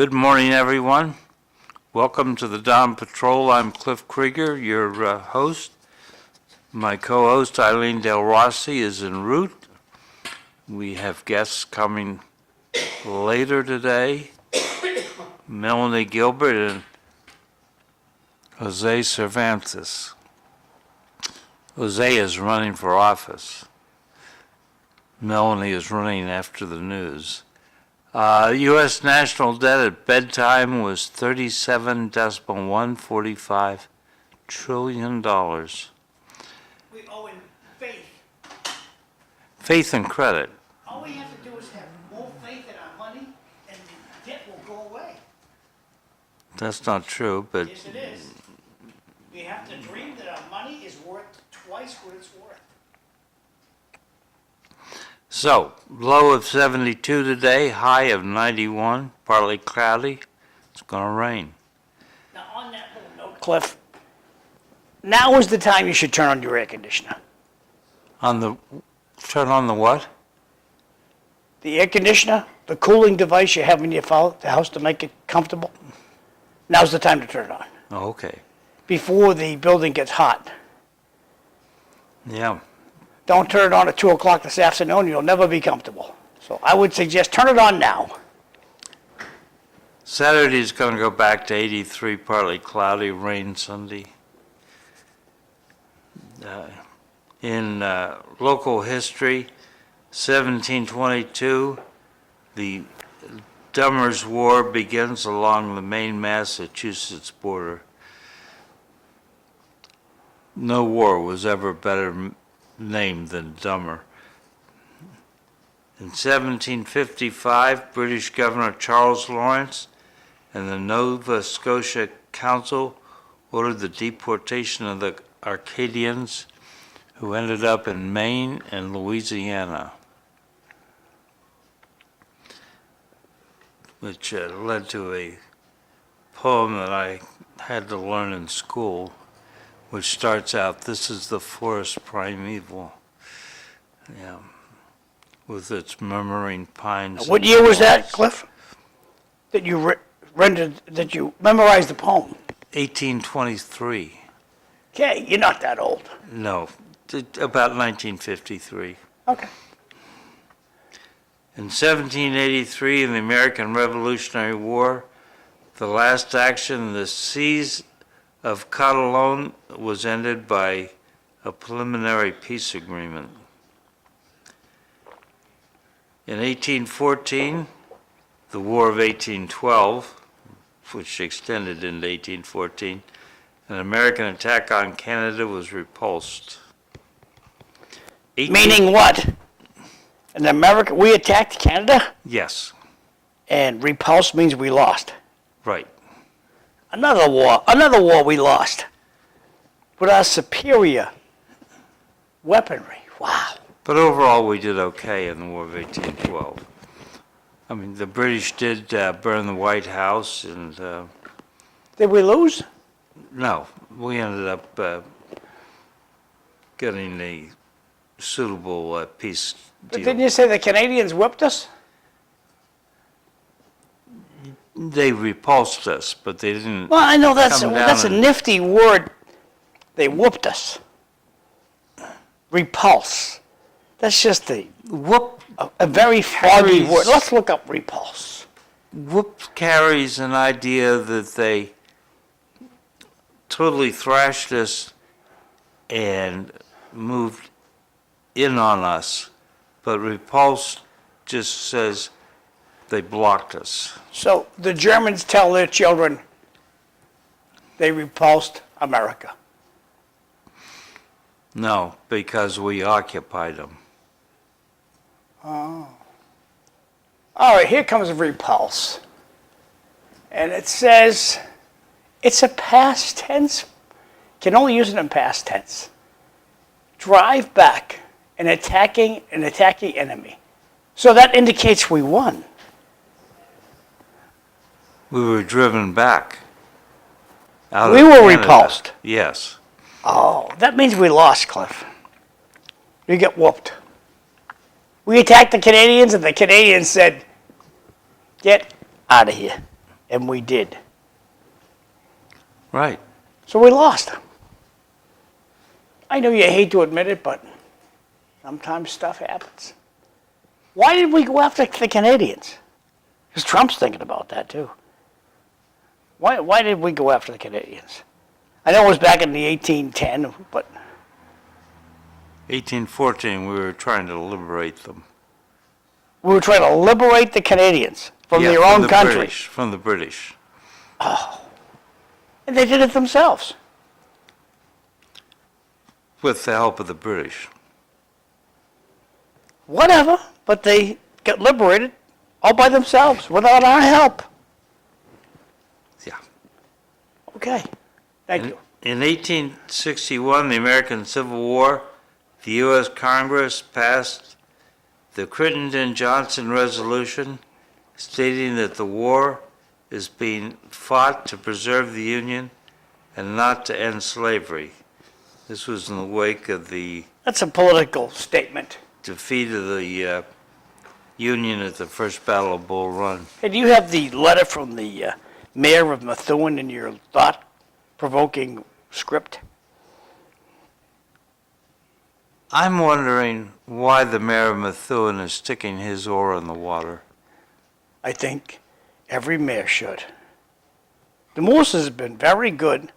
Good morning, everyone. Welcome to the Dawn Patrol. I'm Cliff Krieger, your host. My co-host, Eileen Delrossi, is en route. We have guests coming later today. Melanie Gilbert and Jose Cervantes. Jose is running for office. Melanie is running after the news. U.S. national debt at bedtime was $37.145 trillion. We owe in faith. Faith and credit. All we have to do is have more faith in our money, and the debt will go away. That's not true, but Yes, it is. We have to dream that our money is worth twice what it's worth. so low of 72 today, high of 91, partly cloudy. It's going to rain. Now, on that little note, Cliff, now is the time you should turn on your air conditioner. Turn on the what? The air conditioner, the cooling device you have in your house to make it comfortable, now's the time to turn it on, Oh, okay. before the building gets hot. Yeah. Don't turn it on at 2 o'clock this afternoon, you'll never be comfortable. So I would suggest turn it on now. Saturday's going to go back to 83, partly cloudy, rain Sunday. In local history, 1722, the Dummers War begins along the Maine, Massachusetts border. No war was ever better named than Dummer. In 1755, British Governor Charles Lawrence and the Nova Scotia Council ordered the deportation of the Acadians who ended up in Maine and Louisiana, which led to a poem that I had to learn in school, which starts out, "This is the forest primeval," yeah, with its murmuring pines. What year was that, Cliff? That you that you memorized the poem? 1823. Okay, you're not that old. No, about 1953. Okay. In 1783, in the American Revolutionary War, the last action, the siege of Catalone, was ended by a preliminary peace agreement. In 1814, the War of 1812, which extended into 1814, an American attack on Canada was repulsed. Meaning what? In America, we attacked Canada, Yes, and repulse means we lost. right. Another war we lost. With our superior weaponry. Wow. But overall, we did okay in the War of 1812. I mean, the British did burn the White House, and Did we lose? no, we ended up getting a suitable peace But deal. didn't you say the Canadians whipped us? They repulsed us, but they didn't. Well, I know that's Come down a and- nifty word. They whooped us. Repulse. That's just a very foggy Carries- word. Let's look up repulse. Whoop carries an idea that they totally thrashed us and moved in on us, but repulse just says they blocked us. So the Germans tell their children they repulsed America. No, because we occupied them. All right, here comes repulse. And it says it's a past tense. Can only use it in past tense. Drive back an attacking enemy. So that indicates we won. We were driven back. Out We of were Canada. repulsed. Yes. Oh, that means we lost, Cliff. We get whooped. We attacked the Canadians, and the Canadians said, "Get out of here." and we did. Right. So we lost. I know you hate to admit it, but sometimes stuff happens. Why did we go after the Canadians? Because Trump's thinking about that too. Why did we go after the Canadians? I know it was back in the 1810, but 1814, we were trying to liberate them. we were trying to liberate the Canadians from Yeah, their from own the country. British, from the British. And they did it themselves. With the help of the British. Whatever, but they got liberated all by themselves without our help. Yeah. Okay, thank you. In 1861, the American Civil War, the U.S. Congress passed the Crittenden-Johnson Resolution stating that the war is being fought to preserve the Union and not to end slavery. This was in the wake of the That's a political statement. defeat of the Union at the First Battle of Bull Run. Hey, do you have the letter from the mayor of Methuen in your thought-provoking script? I'm wondering why the mayor of Methuen is sticking his oar in the water. I think every mayor should. The Mooses have been very good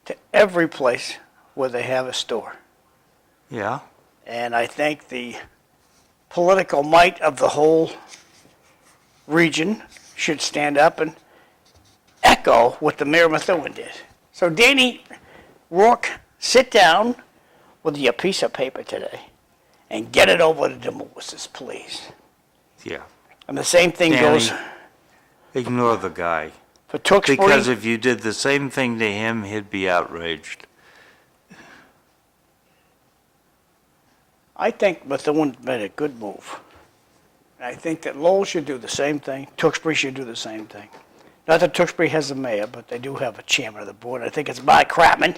to every place where they have a store. Yeah? And I think the political might of the whole region should stand up and echo what the mayor of Methuen did. So Danny Rourke, sit down with your piece of paper today and get it over to the Mooses, please. Yeah. And the same thing Danny, goes ignore the guy. for Tewksbury. Because if you did the same thing to him, he'd be outraged. I think Methuen made a good move. I think that Lowell should do the same thing. Tewksbury should do the same thing. Not that Tewksbury has a mayor, but they do have a chairman of the board. I think it's Mark Kratman.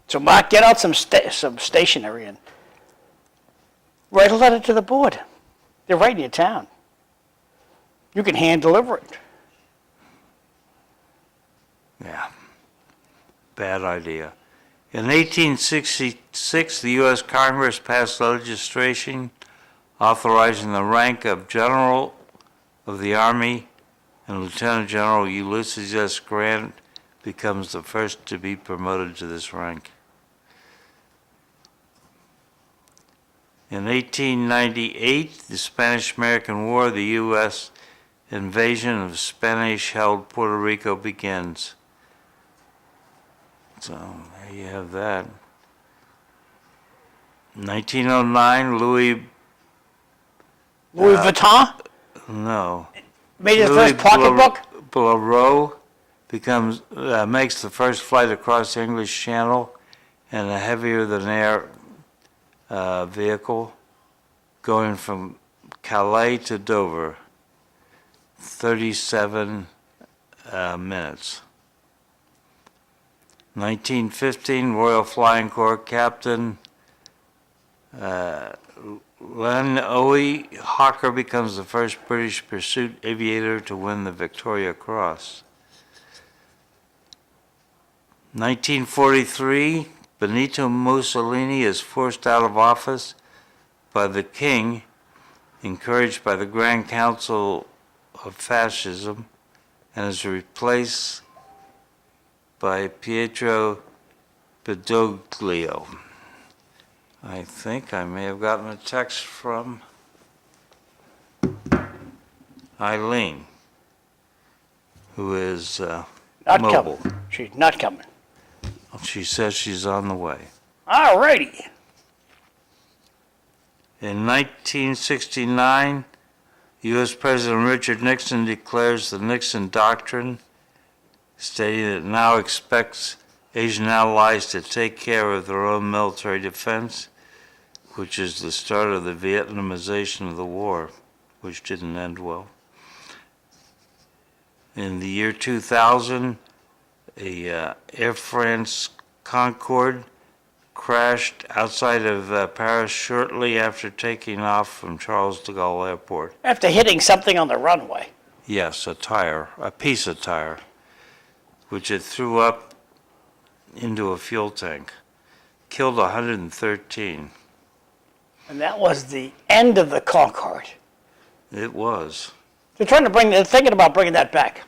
So Mark, get out some stationery and write a letter to the board. They're right in your town. You can hand deliver it. Yeah. Bad idea. In 1866, the U.S. Congress passed legislation authorizing the rank of General of the Army, and Lieutenant General Ulysses S. Grant becomes the first to be promoted to this rank. In 1898, the Spanish-American War, the U.S. invasion of Spanish-held Puerto Rico begins. So there you have that. 1909, Louis Vuitton made his Louis first pocketbook. Blériot makes the first flight across the English Channel in a heavier-than-air vehicle going from Calais to Dover, 37 minutes. 1915, Royal Flying Corps Captain Len Owe Hawker becomes the first British pursuit aviator to win the Victoria Cross. 1943, Benito Mussolini is forced out of office by the king, encouraged by the Grand Council of Fascism, and is replaced by Pietro Badoglio. I think I may have gotten a text from Eileen, who is Not mobile. coming. She's not coming. She says she's on the way. All righty. In 1969, U.S. President Richard Nixon declares the Nixon Doctrine, stating that it now expects Asian allies to take care of their own military defense, which is the start of the Vietnamization of the war, which didn't end well. In the year 2000, a Air France Concorde crashed outside of Paris shortly after taking off from Charles de Gaulle Airport. After hitting something on the runway. Yes, a piece of tire, which it threw up into a fuel tank. Killed 113. And that was the end of the Concorde. It was. They're thinking about bringing that back.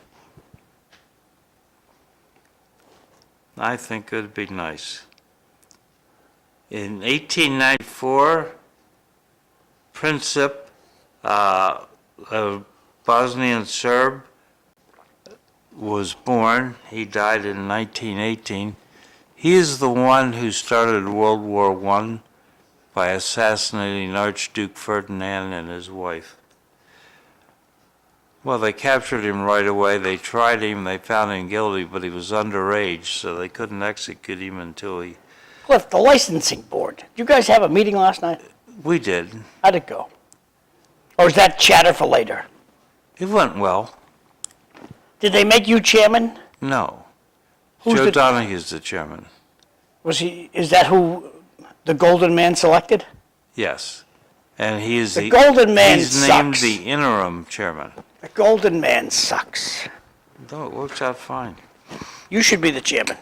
I think it'd be nice. In 1894, Princip, a Bosnian Serb, was born. He died in 1918. He is the one who started World War I by assassinating Archduke Ferdinand and his wife. Well, they captured him right away. They tried him. They found him guilty, but he was underage, so they couldn't execute him until he... Cliff, the licensing board. Did you guys have a meeting last night? We did. How'd it go? Or is that chatter for later? It went well. Did they make you chairman? No. Who's Joe the- Donahue's the chairman. Is that who the Golden Man selected? Yes. And he is The Golden Man he's named sucks. the interim chairman. The Golden Man sucks. No, it works out fine. You should be the chairman.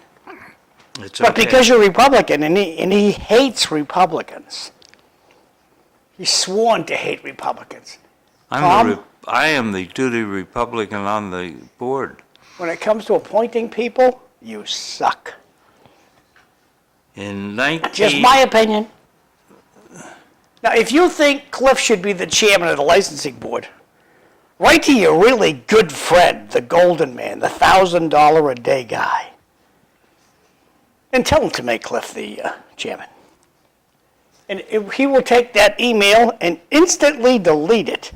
It's But okay. because you're Republican, and he hates Republicans. He's sworn to hate Republicans. Tom? I am the duty Republican on the board. When it comes to appointing people, you suck. In 19... Just my opinion. Now, if you think Cliff should be the chairman of the licensing board, write to your really good friend, the Golden Man, the $1,000 a day guy, and tell him to make Cliff the chairman. And he will take that email and instantly delete it.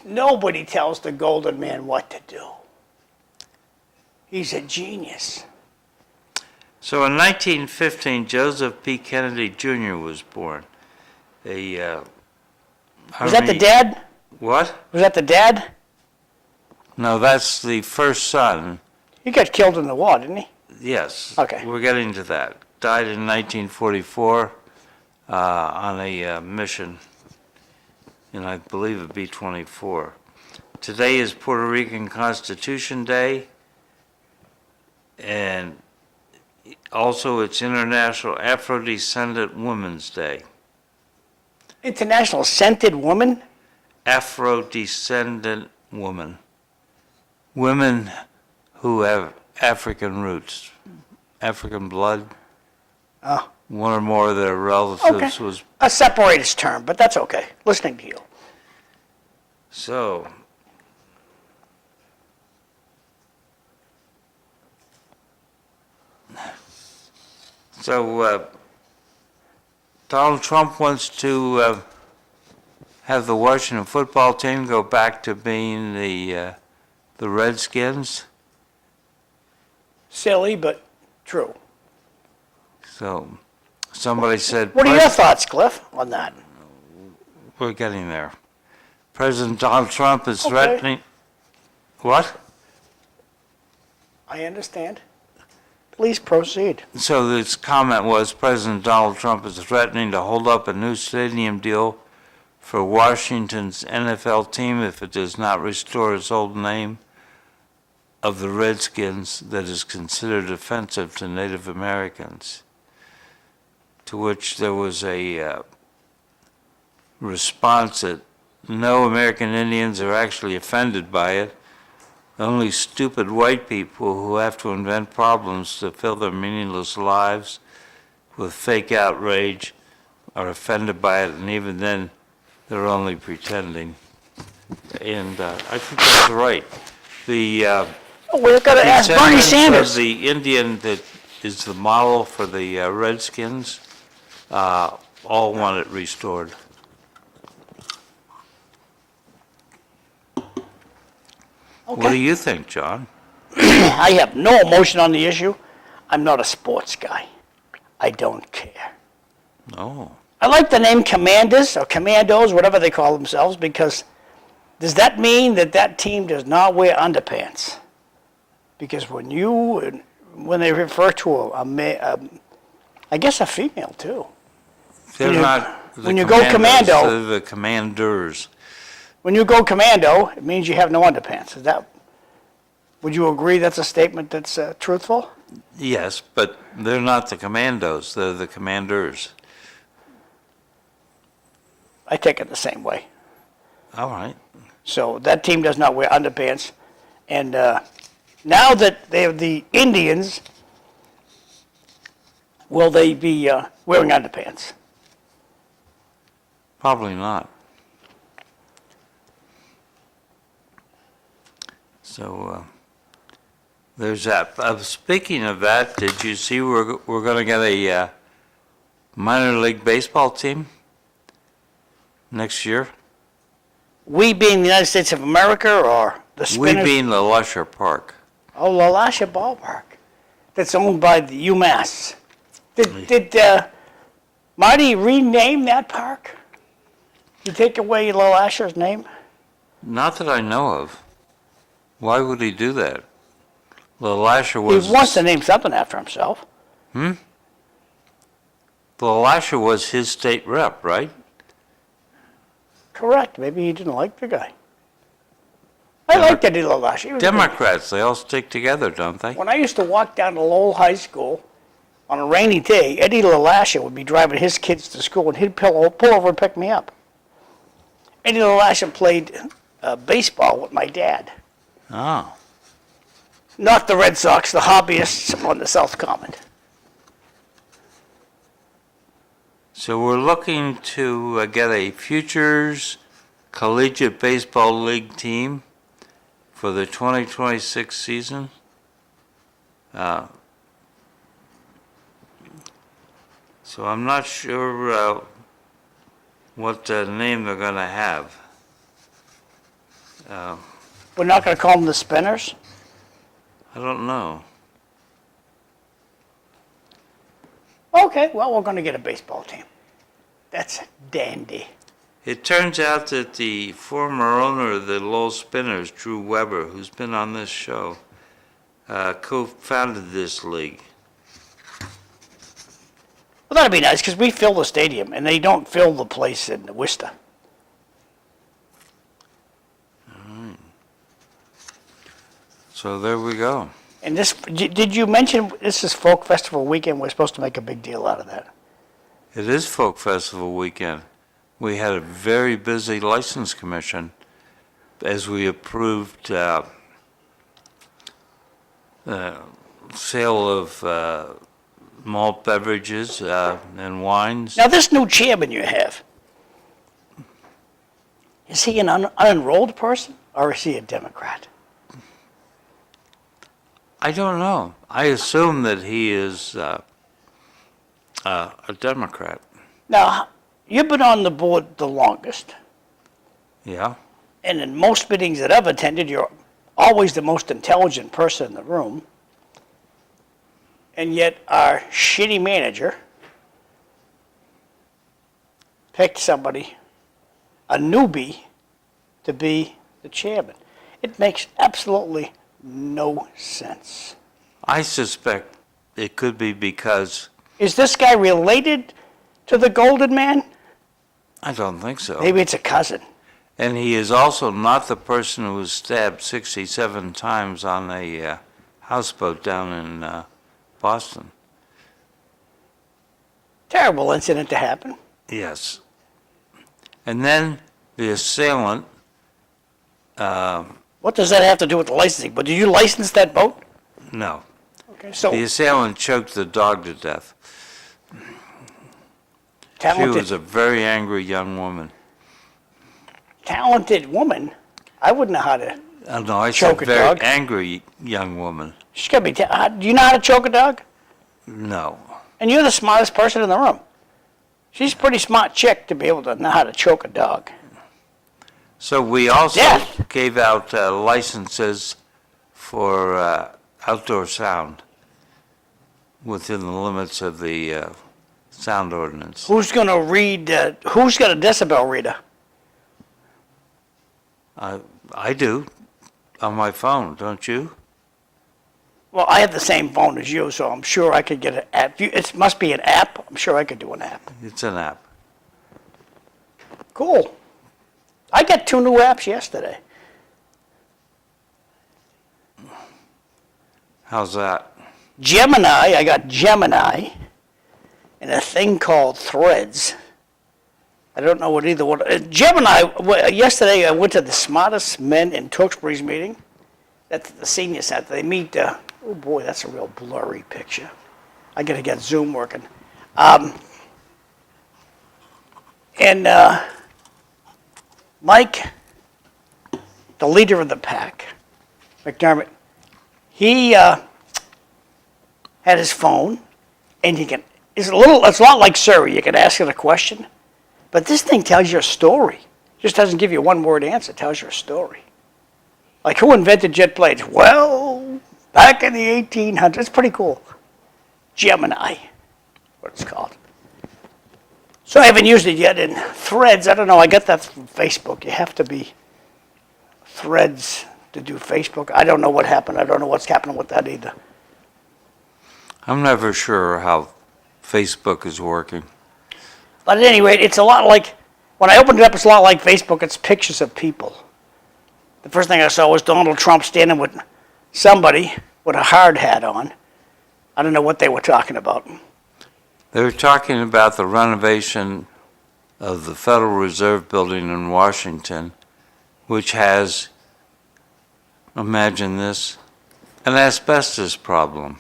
Nobody tells the Golden Man what to do. He's a genius. So in 1915, Joseph P. Kennedy Jr. was born. Was that the dad? What? Was that the dad? No, that's the first son. He got killed in the war, didn't he? Yes. Okay. We're getting to that. Died in 1944 on a mission in, I believe, a B-24. Today is Puerto Rican Constitution Day, and also it's International Afro-Descendant Women's Day. International Scented Woman? Afro-descendant woman. Women who have African roots, African blood. Oh. One or more of their relatives Okay. was... A separatist term, but that's okay. Listening to you. So... Donald Trump wants to have the Washington football team go back to being the Redskins. Silly, but true. So somebody said, What are your thoughts, Cliff, on that? we're getting there. President Donald Trump is Okay. threatening... What? I understand. Please proceed. So this comment was, President Donald Trump is threatening to hold up a new stadium deal for Washington's NFL team if it does not restore its old name of the Redskins that is considered offensive to Native Americans. To which there was a response that no American Indians are actually offended by it. Only stupid white people who have to invent problems to fill their meaningless lives with fake outrage are offended by it, and even then, they're only pretending. And I think that's right. The We're going to ask Bernie descendants Sanders. of the Indian that is the model for the Redskins all want it restored. Okay. What do you think, John? I have no emotion on the issue. I'm not a sports guy. I don't care. No. I like the name Commanders or Commandos, whatever they call themselves, because does that mean that that team does not wear underpants? Because when they refer to I guess a female too. They're When you- not the when you go commandos, commando- they're the commanders. when you go commando, it means you have no underpants. Would you agree that's a statement that's truthful? Yes, but they're not the commandos, they're the commanders. I take it the same way. All right. So that team does not wear underpants. And now that they have the Indians, will they be wearing underpants? Probably not. So there's that. Speaking of that, did you see we're going to get a minor league baseball team next year? We being the United States of America, or the We Spinners? being the Lusher Park. Oh, LaLasha Ballpark. That's owned by the UMass. Did Marty rename that park? Did he take away LaLasha's name? Not that I know of. Why would he do that? The Lasher was. He wants to name something after himself. The Lasher was his state rep, right? Correct. Maybe he didn't like the guy. I liked Eddie LaLasha. He was a good- Democrats, they all stick together, don't they? When I used to walk down to Lowell High School on a rainy day, Eddie LaLasha would be driving his kids to school, and he'd pull over and pick me up. Eddie LaLasha played baseball with my dad. Oh. Not the Red Sox, the hobbyists on the South Common. So we're looking to get a Futures Collegiate Baseball League team for the 2026 season. So I'm not sure what name they're going to have. We're not going to call them the Spinners. I don't know. Okay, well, we're going to get a baseball team. That's dandy. It turns out that the former owner of the Lowell Spinners, Drew Weber, who's been on this show, co-founded this league. Well, that'd be nice, because we fill the stadium, and they don't fill the place in Worcester. So there we go. And this, did you mention this is Folk Festival weekend? We're supposed to make a big deal out of that. It is Folk Festival weekend. We had a very busy license commission as we approved sale of malt beverages and wines. Now, this new chairman you have, is he an unenrolled person, or is he a Democrat? I don't know. I assume that he is a Democrat. Now, you've been on the board the longest, Yeah. and in most meetings that I've attended, you're always the most intelligent person in the room, and yet our shitty manager picked somebody, a newbie, to be the chairman. It makes absolutely no sense. I suspect it could be because Is this guy related to the Golden Man? I don't think so. Maybe it's a cousin. And he is also not the person who was stabbed 67 times on a houseboat down in Boston. Terrible incident to happen. Yes. And then the assailant, What does that have to do with the licensing? But did you license that boat? no, Okay, so the assailant choked the dog to death. She talented, was a very angry young woman. talented woman. I wouldn't know how to. No, I Choke said a very dog? angry young woman. She's gotta be. Do you know how to choke a dog? No. And you're the smartest person in the room. She's a pretty smart chick to be able to know how to choke a dog. So we also Death. gave out licenses for outdoor sound within the limits of the sound ordinance. Who's gonna read? Who's got a decibel reader? I do on my phone, don't you? Well, I have the same phone as you, so I'm sure I could get an app. It must be an app. I'm sure I could do an app. It's an app. Cool. I got 2 new apps yesterday. How's that? Gemini, I got Gemini, and a thing called Threads. I don't know what either one. Gemini, yesterday I went to the smartest men in Tewksbury's meeting at the senior center. They meet, oh boy, that's a real blurry picture. I got to get Zoom working. Mike, the leader of the pack, McDermott, he had his phone, and it's a lot like Siri. You can ask it a question, but this thing tells you a story. It just doesn't give you a one-word answer. It tells you a story. Like, who invented jet planes? Well, back in the 1800s. It's pretty cool. Gemini, what it's called. So I haven't used it yet. In Threads, I don't know. I got that from Facebook. You have to be Threads to do Facebook. I don't know what happened. I don't know what's happening with that either. I'm never sure how Facebook is working. But at any rate, it's a lot like, when I opened it up, it's a lot like Facebook. It's pictures of people. The first thing I saw was Donald Trump standing with somebody with a hard hat on. I don't know what they were talking about. They were talking about the renovation of the Federal Reserve Building in Washington, which has, imagine this, an asbestos problem.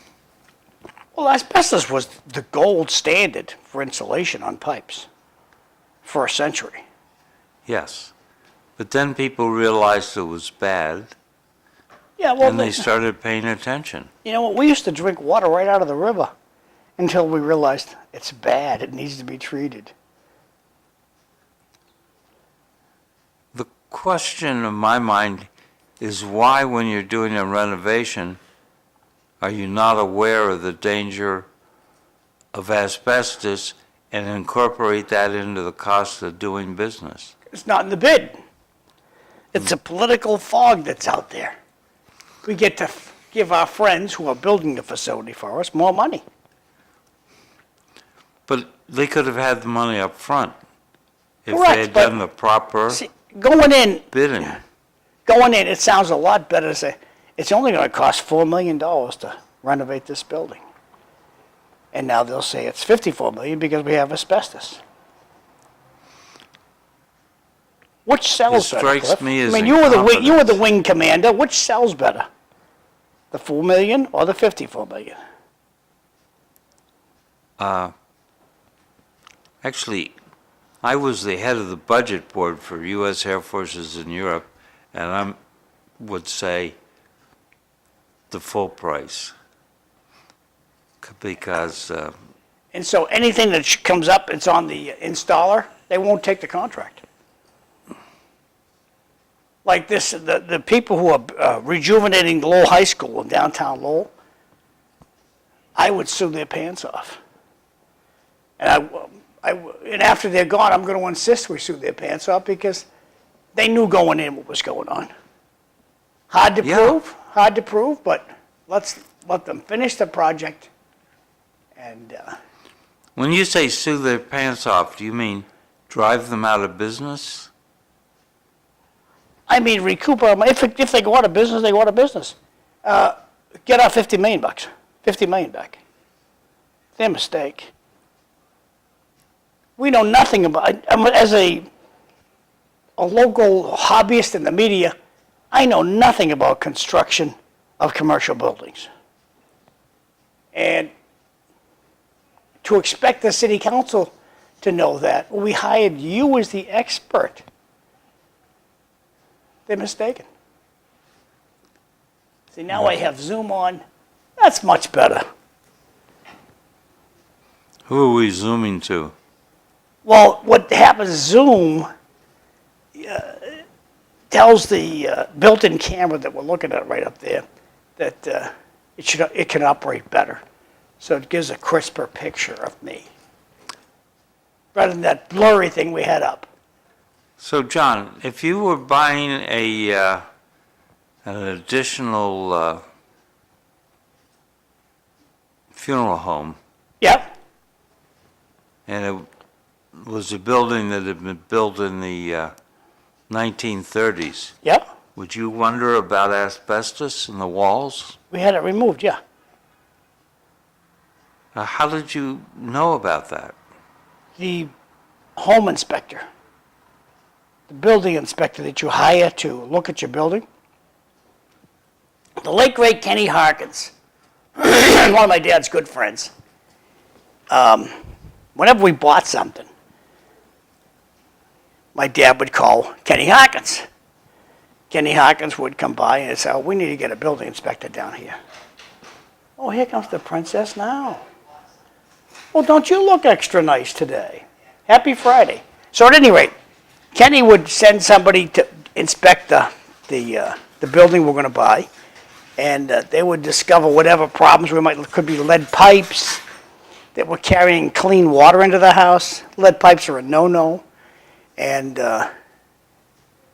Well, asbestos was the gold standard for insulation on pipes for a century. Yes. But then people realized it was bad, Yeah, well, and they started paying attention. you know what? We used to drink water right out of the river until we realized it's bad. It needs to be treated. The question in my mind is why, when you're doing a renovation, are you not aware of the danger of asbestos and incorporate that into the cost of doing business? It's not in the bid. It's a political fog that's out there. We get to give our friends who are building the facility for us more money. But they could have had the money up front if Correct, they had but- done the proper See, going in, bidding. it sounds a lot better to say, it's only going to cost $4 million to renovate this building. And now they'll say it's $54 million because we have asbestos. Which sells It better? strikes Cliff? me as I mean, you were the incompetence. wing commander. Which sells better? The $4 million or the $54 million? Actually, I was the head of the budget board for U.S. Air Forces in Europe, and I would say the full price. Because And so anything that comes up, it's on the installer. They won't take the contract. Like this, the people who are rejuvenating Lowell High School in downtown Lowell, I would sue their pants off. And and after they're gone, I'm going to insist we sue their pants off because they knew going in what was going on. Hard to prove, but let's let them finish the project. And when you say sue their pants off, do you mean drive them out of business? I mean, recoup our money. If they go out of business, they go out of business. Get our $50 million bucks, $50 million back. Their mistake. We know nothing about. As a local hobbyist in the media, I know nothing about construction of commercial buildings. And to expect the city council to know that, we hired you as the expert. They're mistaken. See, now I have Zoom on. That's much better. Who are we zooming to? Well, what happens, Zoom tells the built-in camera that we're looking at right up there that it can operate better. So it gives a crisper picture of me, rather than that blurry thing we had up. So, John, if you were buying an additional funeral home, Yep. and it was a building that had been built in the 1930s. Yeah, Would you wonder about asbestos in the walls? we had it removed, yeah. How did you know about that? The home inspector, the building inspector that you hire to look at your building, the late great Kenny Harkins, one of my dad's good friends. Whenever we bought something, my dad would call Kenny Harkins. Kenny Harkins would come by and say, "Oh, we need to get a building inspector down here." "Oh, here comes the princess now." "Well, don't you look extra nice today? Happy Friday." So at any rate, Kenny would send somebody to inspect the building we're going to buy, and they would discover whatever problems could be lead pipes that were carrying clean water into the house. Lead pipes are a no-no, and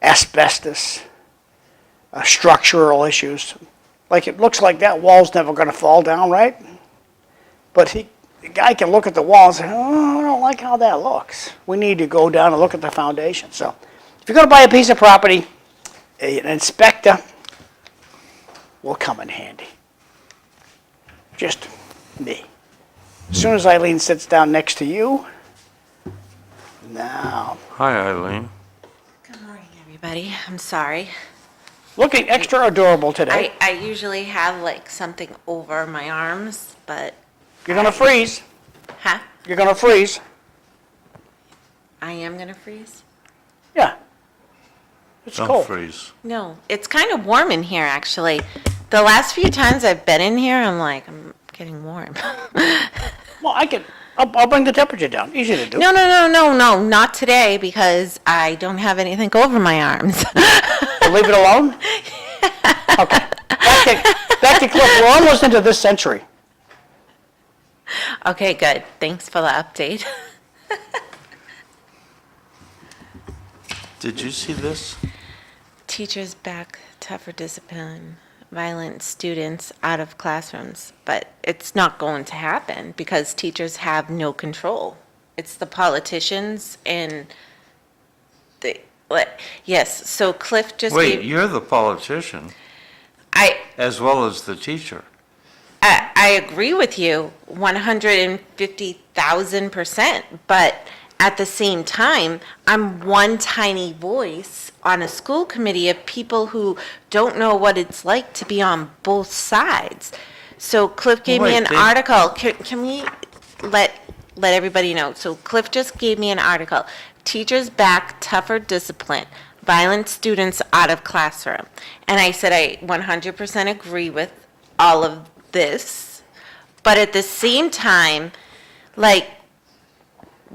asbestos, structural issues. Like, it looks like that wall's never going to fall down, right? But the guy can look at the wall and say, "Oh, I don't like how that looks. We need to go down and look at the foundation." So if you're going to buy a piece of property, an inspector will come in handy. Just me. As soon as Eileen sits down next to you, now, Hi, Eileen. Good morning, everybody. I'm sorry. looking extra adorable today. I usually have like something over my arms, but You're going to freeze. huh? You're going to freeze. I am gonna freeze. Yeah. It's Don't cold. freeze. No, it's kind of warm in here actually. The last few times I've been in here, I'm getting warm. Well, I'll bring the temperature down. Easy to do. No, not today because I don't have anything over my arms. So leave it alone? Okay. Back to Cliff. We're almost into this century. Okay, good. Thanks for the update. Did you see this? Teachers back tougher discipline, violent students out of classrooms, but it's not going to happen because teachers have no control. It's the politicians and yes, so Cliff just Wait, gave, you're the politician I as well as the teacher. agree with you 150,000%, but at the same time, I'm one tiny voice on a school committee of people who don't know what it's like to be on both sides. So Cliff gave me an article. Can we let everybody know? So Cliff just gave me an article. Teachers back tougher discipline, violent students out of classroom. And I said I 100% agree with all of this. But at the same time, like,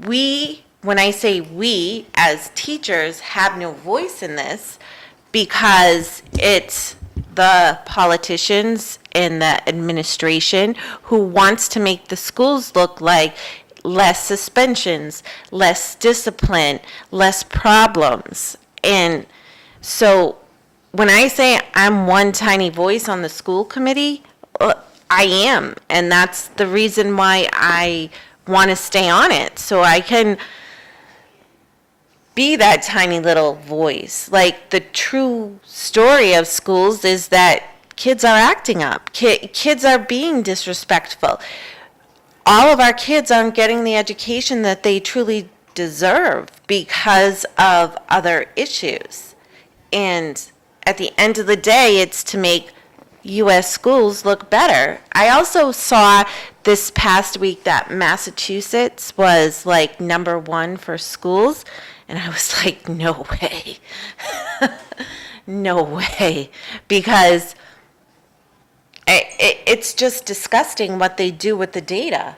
when I say we as teachers have no voice in this because it's the politicians and the administration who wants to make the schools look like less suspensions, less discipline, less problems. And so when I say I'm one tiny voice on the school committee, I am. And that's the reason why I want to stay on it, so I can be that tiny little voice. Like, the true story of schools is that kids are acting up. Kids are being disrespectful. All of our kids aren't getting the education that they truly deserve because of other issues. And at the end of the day, it's to make U.S. schools look better. I also saw this past week that Massachusetts was like #1 for schools, and I was like, no way. No way. Because it's just disgusting what they do with the data.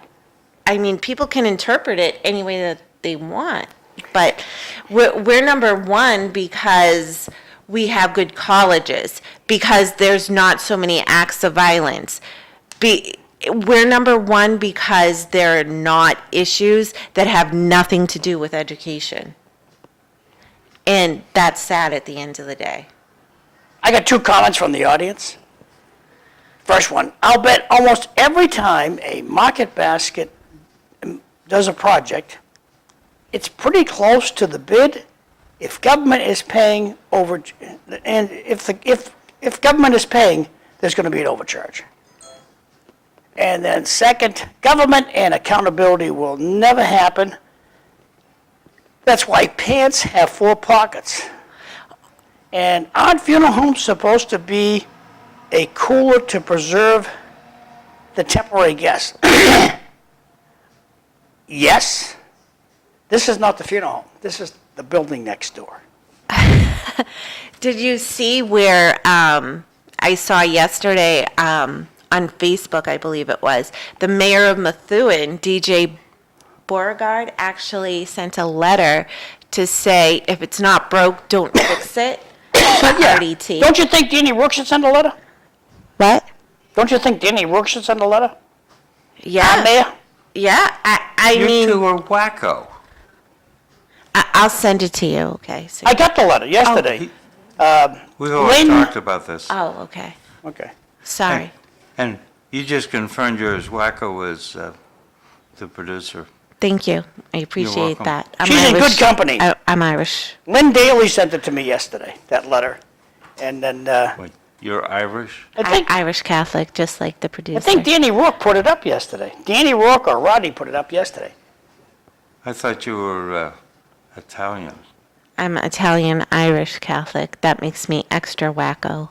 I mean, people can interpret it any way that they want, but we're #1 because we have good colleges, because there's not so many acts of violence. We're #1 because there are not issues that have nothing to do with education. And that's sad at the end of the day. I got 2 comments from the audience. First one, I'll bet almost every time a market basket does a project, it's pretty close to the bid, if government is paying over, and if government is paying, there's going to be an overcharge. And then second, government and accountability will never happen. That's why pants have 4 pockets. And aren't funeral homes supposed to be a cooler to preserve the temporary guests? Yes. This is not the funeral home. This is the building next door. Did you see where I saw yesterday on Facebook, I believe it was, the mayor of Methuen, DJ Beauregard, actually sent a letter to say, if it's not broke, don't fix it. RDT. Don't you think Danny Rourke should send a letter? What? Don't you think Danny Rourke should send a letter? Yeah. Mayor? Yeah, I You mean, two are wacko. I'll send it to you, okay? So, I got the letter yesterday. We've already Lynn- talked about this. oh, okay. Okay. Sorry. And you just confirmed you're as wacko as the producer. Thank you. I appreciate welcome. that. I'm She's in good company. I'm Irish. Lynn Daly sent it to me yesterday, that letter. And then, Wait, you're Irish? I think Irish Catholic, just like the producer. I think Danny Rourke put it up yesterday. Danny Rourke or Rodney put it up yesterday. I thought you were Italian. I'm Italian Irish Catholic. That makes me extra wacko.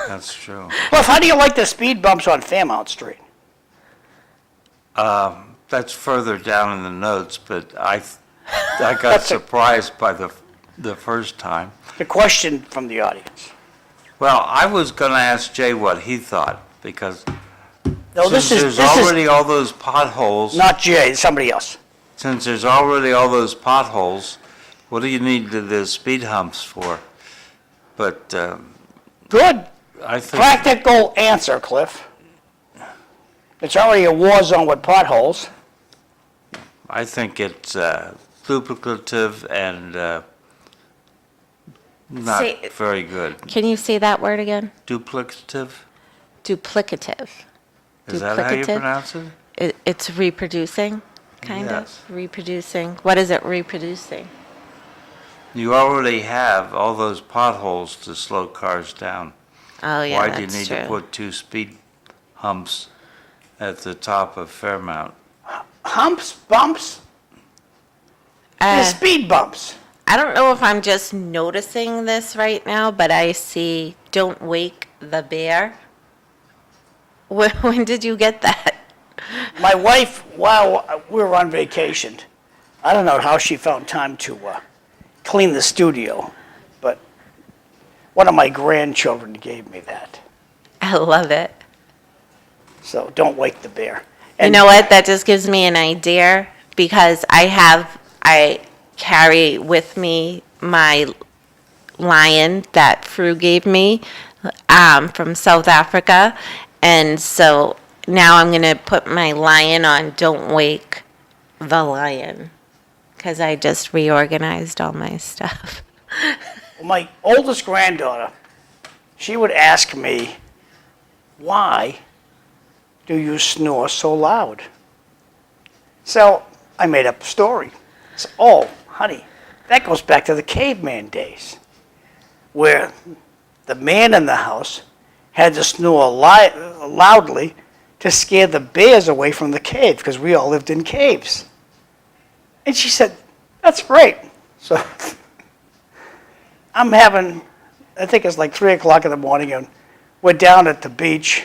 That's true. Cliff, how do you like the speed bumps on Fairmount Street? That's further down in the notes, but I got surprised by the first time. The question from the audience. Well, I was going to ask Jay what he thought, because No, since there's this already is all those potholes, not Jay, it's somebody else. since there's already all those potholes, what do you need the speed humps for? But Good, I think practical answer, Cliff. It's already a war zone with potholes. it's duplicative and not Say- very good. Can you say that word again? Duplicative? Duplicative. Is that how you Duplicative? pronounce it? It's reproducing, kind Yes. of? Reproducing. What is it reproducing? You already have all those potholes to slow cars down. Oh, yeah, Why that's do you need true. to put 2 speed humps at the top of Fairmount? Humps, bumps, Uh, there's speed bumps. I don't know if I'm just noticing this right now, but I see "Don't Wake the Bear." When did you get that? My wife, while we were on vacation, I don't know how she found time to clean the studio, but one of my grandchildren gave me that. I love it. So don't wake the bear. You know what? That just gives me an idea because I carry with me my lion that Fru gave me from South Africa. And so now I'm going to put my lion on Don't Wake the Lion because I just reorganized all my stuff. My oldest granddaughter, she would ask me, why do you snore so loud? So I made up a story. So, oh, honey, that goes back to the caveman days, where the man in the house had to snore loudly to scare the bears away from the cave, because we all lived in caves. And she said, that's great. So I'm having, I think it's like 3 o'clock in the morning, and we're down at the beach,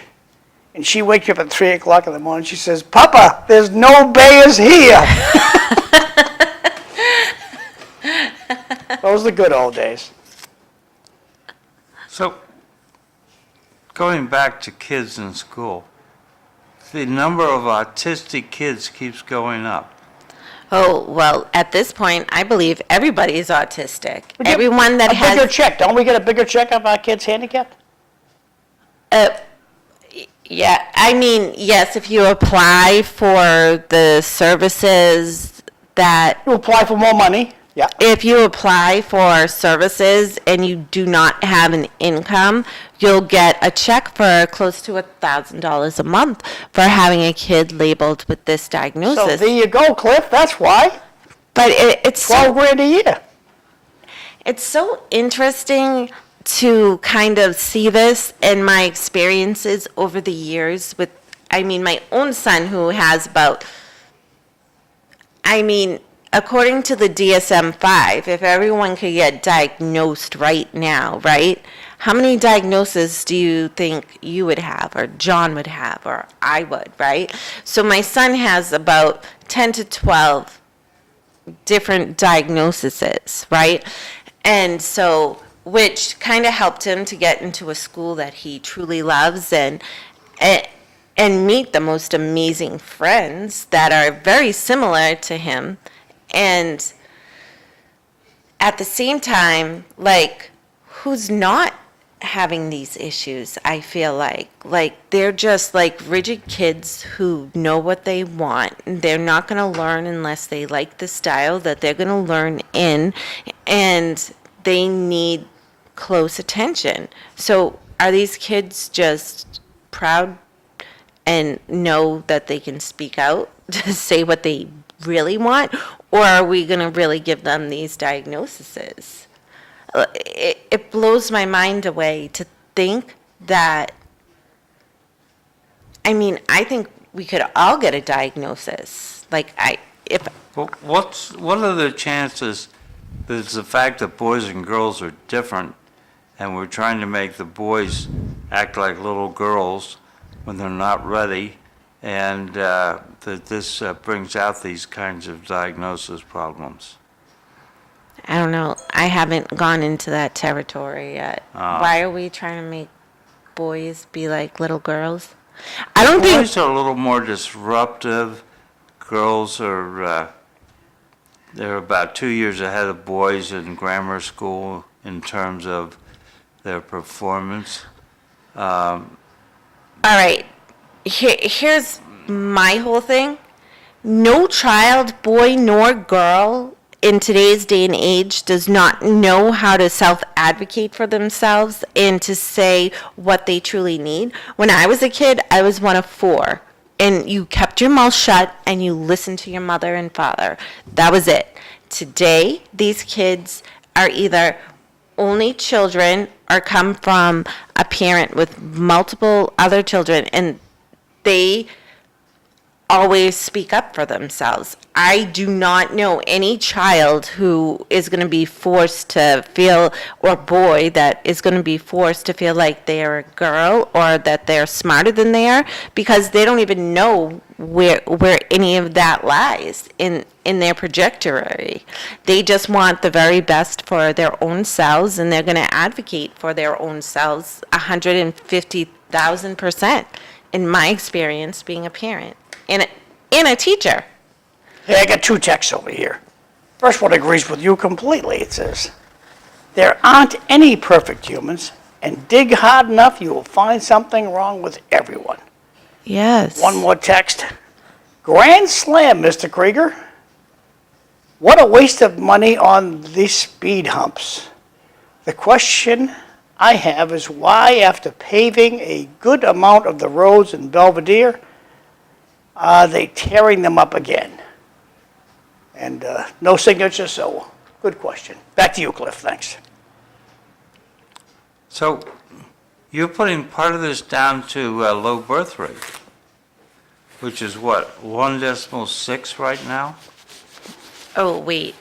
and she wakes up at 3 o'clock in the morning, she says, Papa, there's no bears here. Those are the good old days. So, going back to kids in school, the number of autistic kids keeps going up. Oh, well, at this point, I believe everybody is autistic. We get Everyone that a bigger has... check. Don't we get a bigger check of our kids handicapped? Yeah, I mean, yes, if you apply for the services that, You apply for more money. Yeah. if you apply for services and you do not have an income, you'll get a check for close to $1,000 a month for having a kid labeled with this So diagnosis. there you go, Cliff. That's why. But it's 12 grand a year. It's so interesting to kind of see this in my experiences over the years with, my own son who has about, according to the DSM-5, if everyone could get diagnosed right now, right? How many diagnoses do you think you would have, or John would have, or I would, right? So my son has about 10 to 12 different diagnoses, right? And so, which kind of helped him to get into a school that he truly loves and meet the most amazing friends that are very similar to him. And at the same time, like, who's not having these issues? I feel like they're just like rigid kids who know what they want. They're not going to learn unless they like the style that they're going to learn in, and they need close attention. So are these kids just proud and know that they can speak out to say what they really want, or are we going to really give them these diagnoses? It blows my mind away to think that, I think we could all get a diagnosis. What are the chances that it's the fact that boys and girls are different, and we're trying to make the boys act like little girls when they're not ready, and that this brings out these kinds of diagnosis problems? I don't know. I haven't gone into that territory yet. Why are we trying to make boys be like little girls? I don't think Boys are a little more disruptive. Girls are, they're about 2 years ahead of boys in grammar school in terms of their performance. All right. Here's my whole thing. No child, boy nor girl, in today's day and age does not know how to self-advocate for themselves and to say what they truly need. When I was a kid, I was one of 4. And you kept your mouth shut and you listened to your mother and father. That was it. Today, these kids are either only children or come from a parent with multiple other children, and they always speak up for themselves. I do not know any child who is going to be forced to feel, or boy that is going to be forced to feel like they're a girl or that they're smarter than they are, because they don't even know where any of that lies in their trajectory. They just want the very best for their own selves, and they're going to advocate for their own selves 150,000%, in my experience being a parent and a teacher. Hey, I got 2 texts over here. First one agrees with you completely. It says, there aren't any perfect humans, and dig hard enough, you will find something wrong with everyone. Yes. One more text. Grand slam, Mr. Krieger. What a waste of money on these speed humps. The question I have is why, after paving a good amount of the roads in Belvedere, are they tearing them up again? And no signature, so good question. Back to you, Cliff. Thanks. So you're putting part of this down to low birth rate, which is what, 1.6 right now? Oh, wait.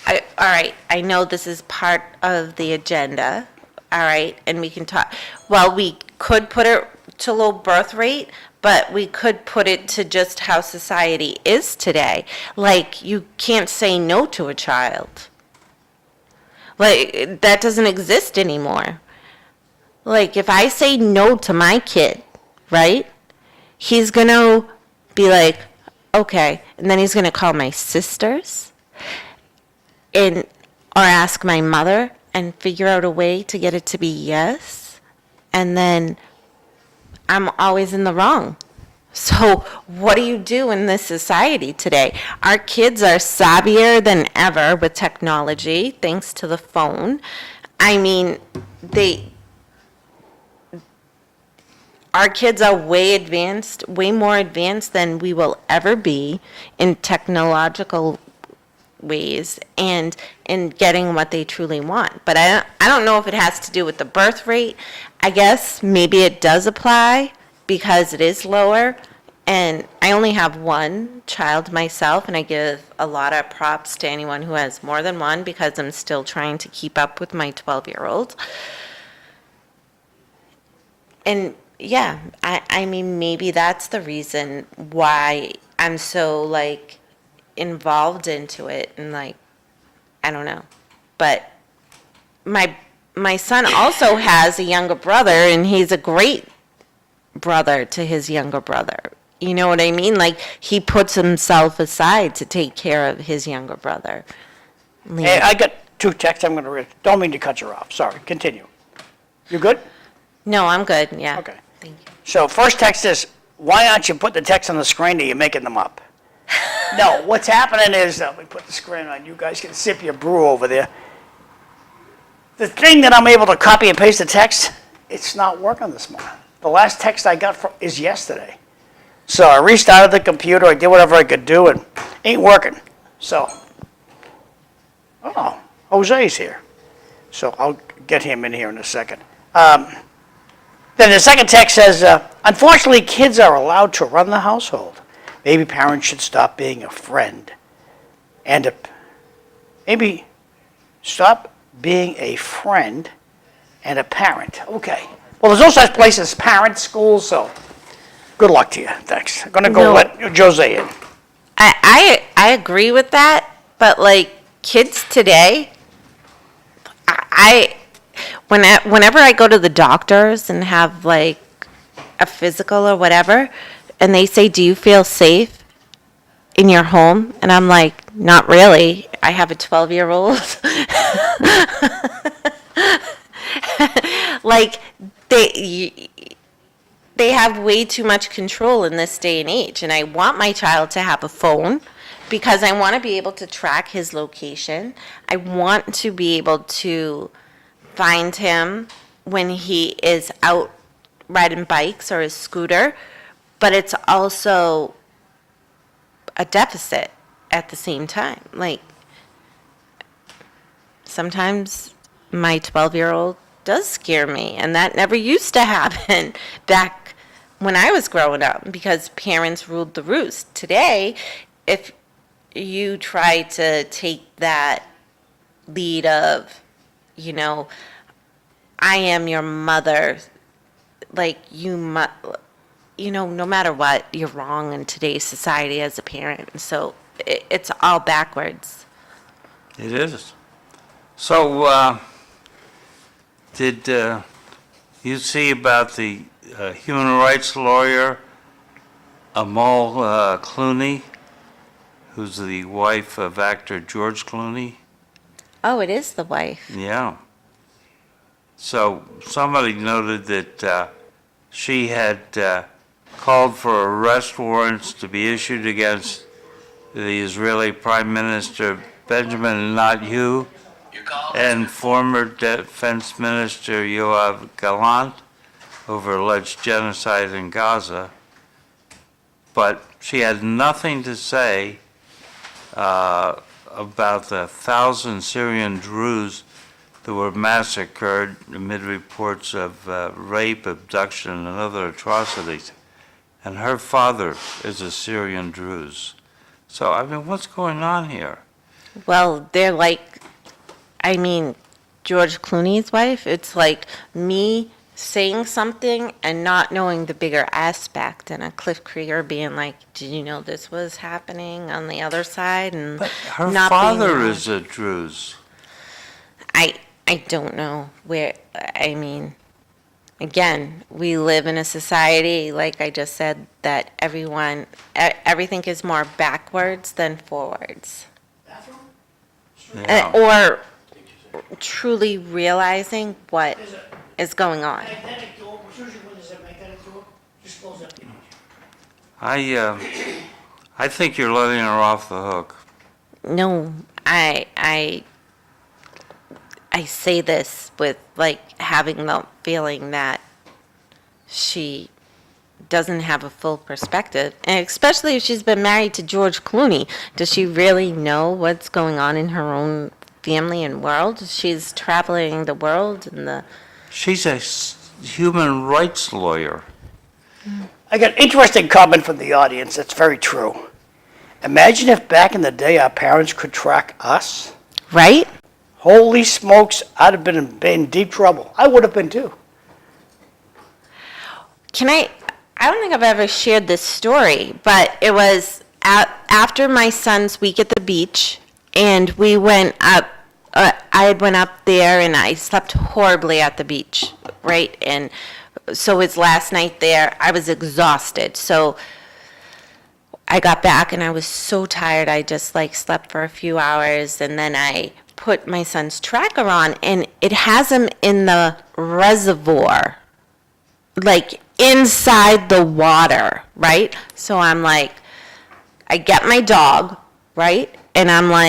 All right, I know this is part of the agenda, all right, and we can talk. Well, we could put it to low birth rate, but we could put it to just how society is today. Like, you can't say no to a child. Like, that doesn't exist anymore. Like, if I say no to my kid, right, he's going to be like, okay, and then he's going to call my sisters or ask my mother and figure out a way to get it to be yes, and then I'm always in the wrong. So what do you do in this society today? Our kids are savvier than ever with technology, thanks to the phone. I mean, our kids are way more advanced than we will ever be in technological ways and in getting what they truly want. But I don't know if it has to do with the birth rate. I guess maybe it does apply because it is lower. And I only have one child myself, and I give a lot of props to anyone who has more than one because I'm still trying to keep up with my 12-year-old. And yeah, I mean, maybe that's the reason why I'm so, like, involved into it, and, like, I don't know. But my son also has a younger brother, and he's a great brother to his younger brother. You know what I mean? Like, he puts himself aside to take care of his younger brother. Hey, I got 2 texts I'm going to read. Don't mean to cut you off. Sorry. Continue. You good? No, I'm good, yeah. Okay. Thank you. So first text is, why aren't you putting the text on the screen or you're making them up? No, what's happening is, let me put the screen on. You guys can sip your brew over there. The thing that I'm able to copy and paste the text, it's not working this morning. The last text I got is yesterday. So I restarted the computer, I did whatever I could do, and ain't working. So, Jose's here. So I'll get him in here in a second. Then the second text says, unfortunately, kids are allowed to run the household. Maybe parents should stop being a friend. And maybe stop being a friend and a parent. Okay. Well, there's no such place as parent schools, so good luck to you. Thanks. I'm going to go let Jose in. I agree with that, but, like, kids today, whenever I go to the doctors and have, like, a physical or whatever, and they say, do you feel safe in your home? And I'm like, not really. I have a 12-year-old. Like, they have way too much control in this day and age, and I want my child to have a phone because I want to be able to track his location. I want to be able to find him when he is out riding bikes or his scooter, but it's also a deficit at the same time. Like, sometimes my 12-year-old does scare me, and that never used to happen back when I was growing up because parents ruled the roost. Today, if you try to take that lead of, you know, I am your mother, like, no matter what, you're wrong in today's society as a parent. So it's all backwards. It is. So, did you see about the human rights lawyer, Amal Clooney, who's the wife of actor George Clooney? Oh, it is the wife. Yeah. So somebody noted that she had called for arrest warrants to be issued against the Israeli Prime Minister Benjamin Netanyahu and former Defense Minister Yoav Gallant over alleged genocide in Gaza. But she had nothing to say about the 1,000 Syrian Druze that were massacred amid reports of rape, abduction, and other atrocities. And her father is a Syrian Druze. So, I mean, what's going on here? Well, they're like, I mean, George Clooney's wife, it's like me saying something and not knowing the bigger aspect, and a Cliff Krieger being like, did you know this was happening on the other side? And But her not father being, is a Druze. I don't know where, I mean, again, we live in a society, like I just said, that everything is more backwards than forwards. Yeah. Or truly realizing what is going on. I think you're letting her off the hook. No, I say this with, like, having the feeling that she doesn't have a full perspective, and especially if she's been married to George Clooney. Does she really know what's going on in her own family and world? She's traveling the world and the... She's a human rights lawyer. I got an interesting comment from the audience that's very true. Imagine if back in the day our parents could track us. Right? Holy smokes, I'd have been in deep trouble. I would have been too. I don't think I've ever shared this story, but it was after my son's week at the beach, and we went up, I had went up there, and I slept horribly at the beach, right? And so his last night there, I was exhausted. So I got back, and I was so tired, I just slept for a few hours, and then I put my son's tracker on, and it has him in the reservoir, inside the water, right? So I'm I get my dog, right? And I'm all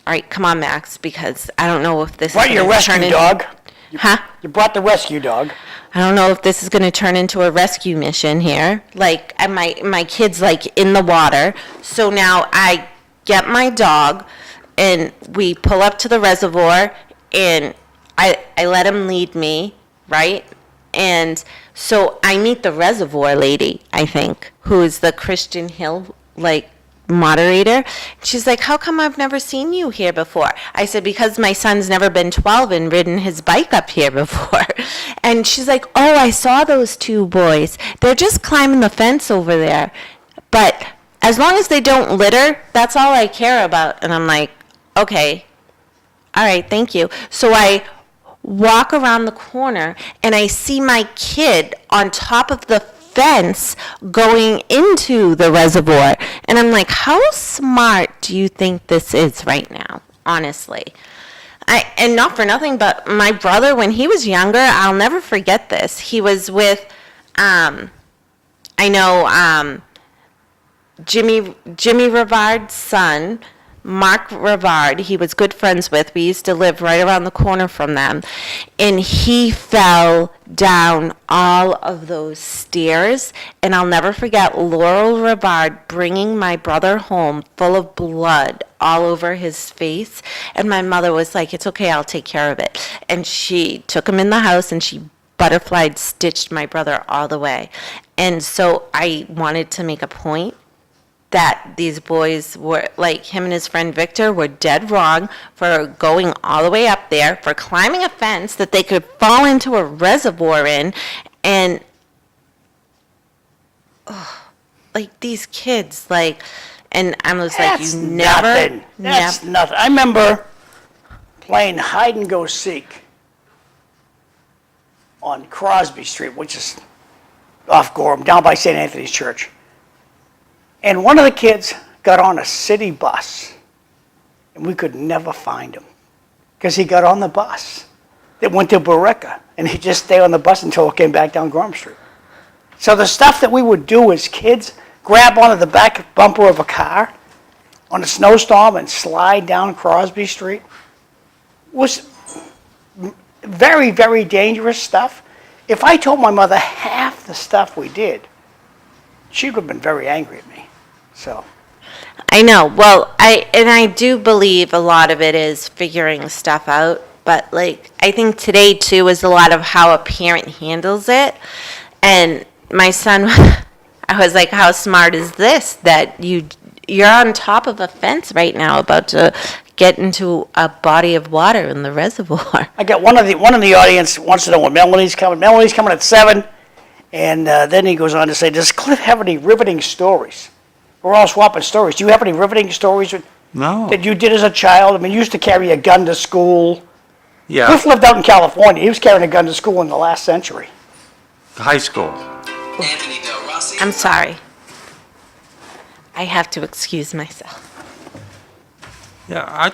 right, come on, Max, because I don't know if this Brought is your going to turn rescue into... dog. Huh? You brought the rescue dog. I don't know if this is going to turn into a rescue mission here. And my kid's in the water. So now I get my dog, and we pull up to the reservoir, and I let him lead me, right? And so I meet the reservoir lady, I think, who is the Christian Hill, moderator. She's like, how come I've never seen you here before? I said, because my son's never been 12 and ridden his bike up here before. And she's like, oh, I saw those two boys. They're just climbing the fence over there. But as long as they don't litter, that's all I care about. And I'm like, okay, all right, thank you. So I walk around the corner, and I see my kid on top of the fence going into the reservoir. And I'm like, how smart do you think this is right now, honestly? And not for nothing, but my brother, when he was younger, I'll never forget this. He was with, Jimmy Rivard's son, Mark Rivard, he was good friends with. We used to live right around the corner from them. And he fell down all of those stairs. And I'll never forget Laurel Rivard bringing my brother home full of blood all over his face. And my mother was like, it's okay, I'll take care of it. And she took him in the house, and she butterfly stitched my brother all the way. And so I wanted to make a point that these boys were, him and his friend Victor, were dead wrong for going all the way up there, for climbing a fence that they could fall into a reservoir in, and, these kids, and I was That's you never... nothing. That's nothing. I remember playing hide and go seek on Crosby Street, which is off Gorham, down by St. Anthony's Church. And one of the kids got on a city bus, and we could never find him because he got on the bus that went to Barica, and he'd just stay on the bus until it came back down Gorham Street. So the stuff that we would do as kids, grab onto the back bumper of a car on a snowstorm and slide down Crosby Street, was very, very dangerous stuff. If I told my mother half the stuff we did, she would have been very angry at me. So I know. Well, I do believe a lot of it is figuring stuff out, but I think today too is a lot of how a parent handles it. And my son, I was like, how smart is this that you're on top of a fence right now about to get into a body of water in the reservoir. I got one in the audience wants to know when Melanie's coming. Melanie's coming at 7, and then he goes on to say, does Cliff have any riveting stories? We're all swapping stories. Do you have any riveting stories No. that you did as a child? I mean, you used to carry a gun to school. Yeah. Cliff lived out in California. He was carrying a gun to school in the last century. High school. Melanie Delrossi. I'm sorry. I have to excuse myself. Yeah,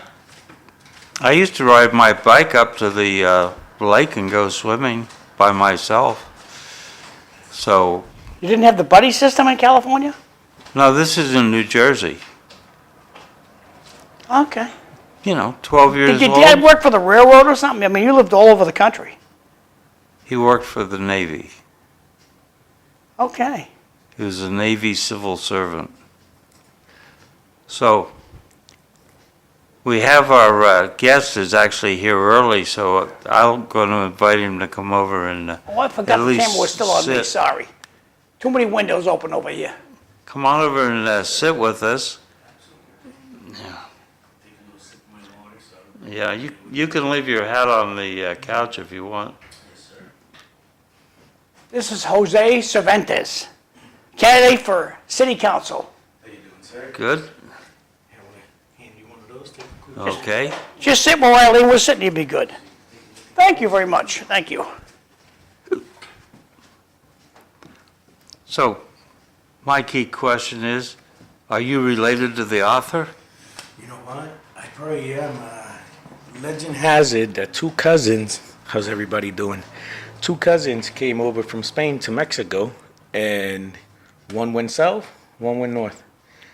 I used to ride my bike up to the lake and go swimming by myself. So, You didn't have the buddy system in California? no, this is in New Jersey. Okay. 12 years Did your old. dad work for the railroad or something? I mean, you lived all over the country. He worked for the Navy. Okay. He was a Navy civil servant. So we have our guest is actually here early, so I'm going to invite him to come over and Oh, I forgot at the least camera was still on me, sit. sorry. Too many windows open over here. Come on over and sit with us. Yeah, you can leave your hat on the couch if you want. This is Jose Cervantes, candidate for city council. Good? Okay. Just sit where Eileen was sitting, you'd be good. Thank you very much, thank you. So, my key question is, are you related to the author? You know what? I probably am. Legend has it that two cousins, how's everybody doing? Two cousins came over from Spain to Mexico, and one went south, one went north.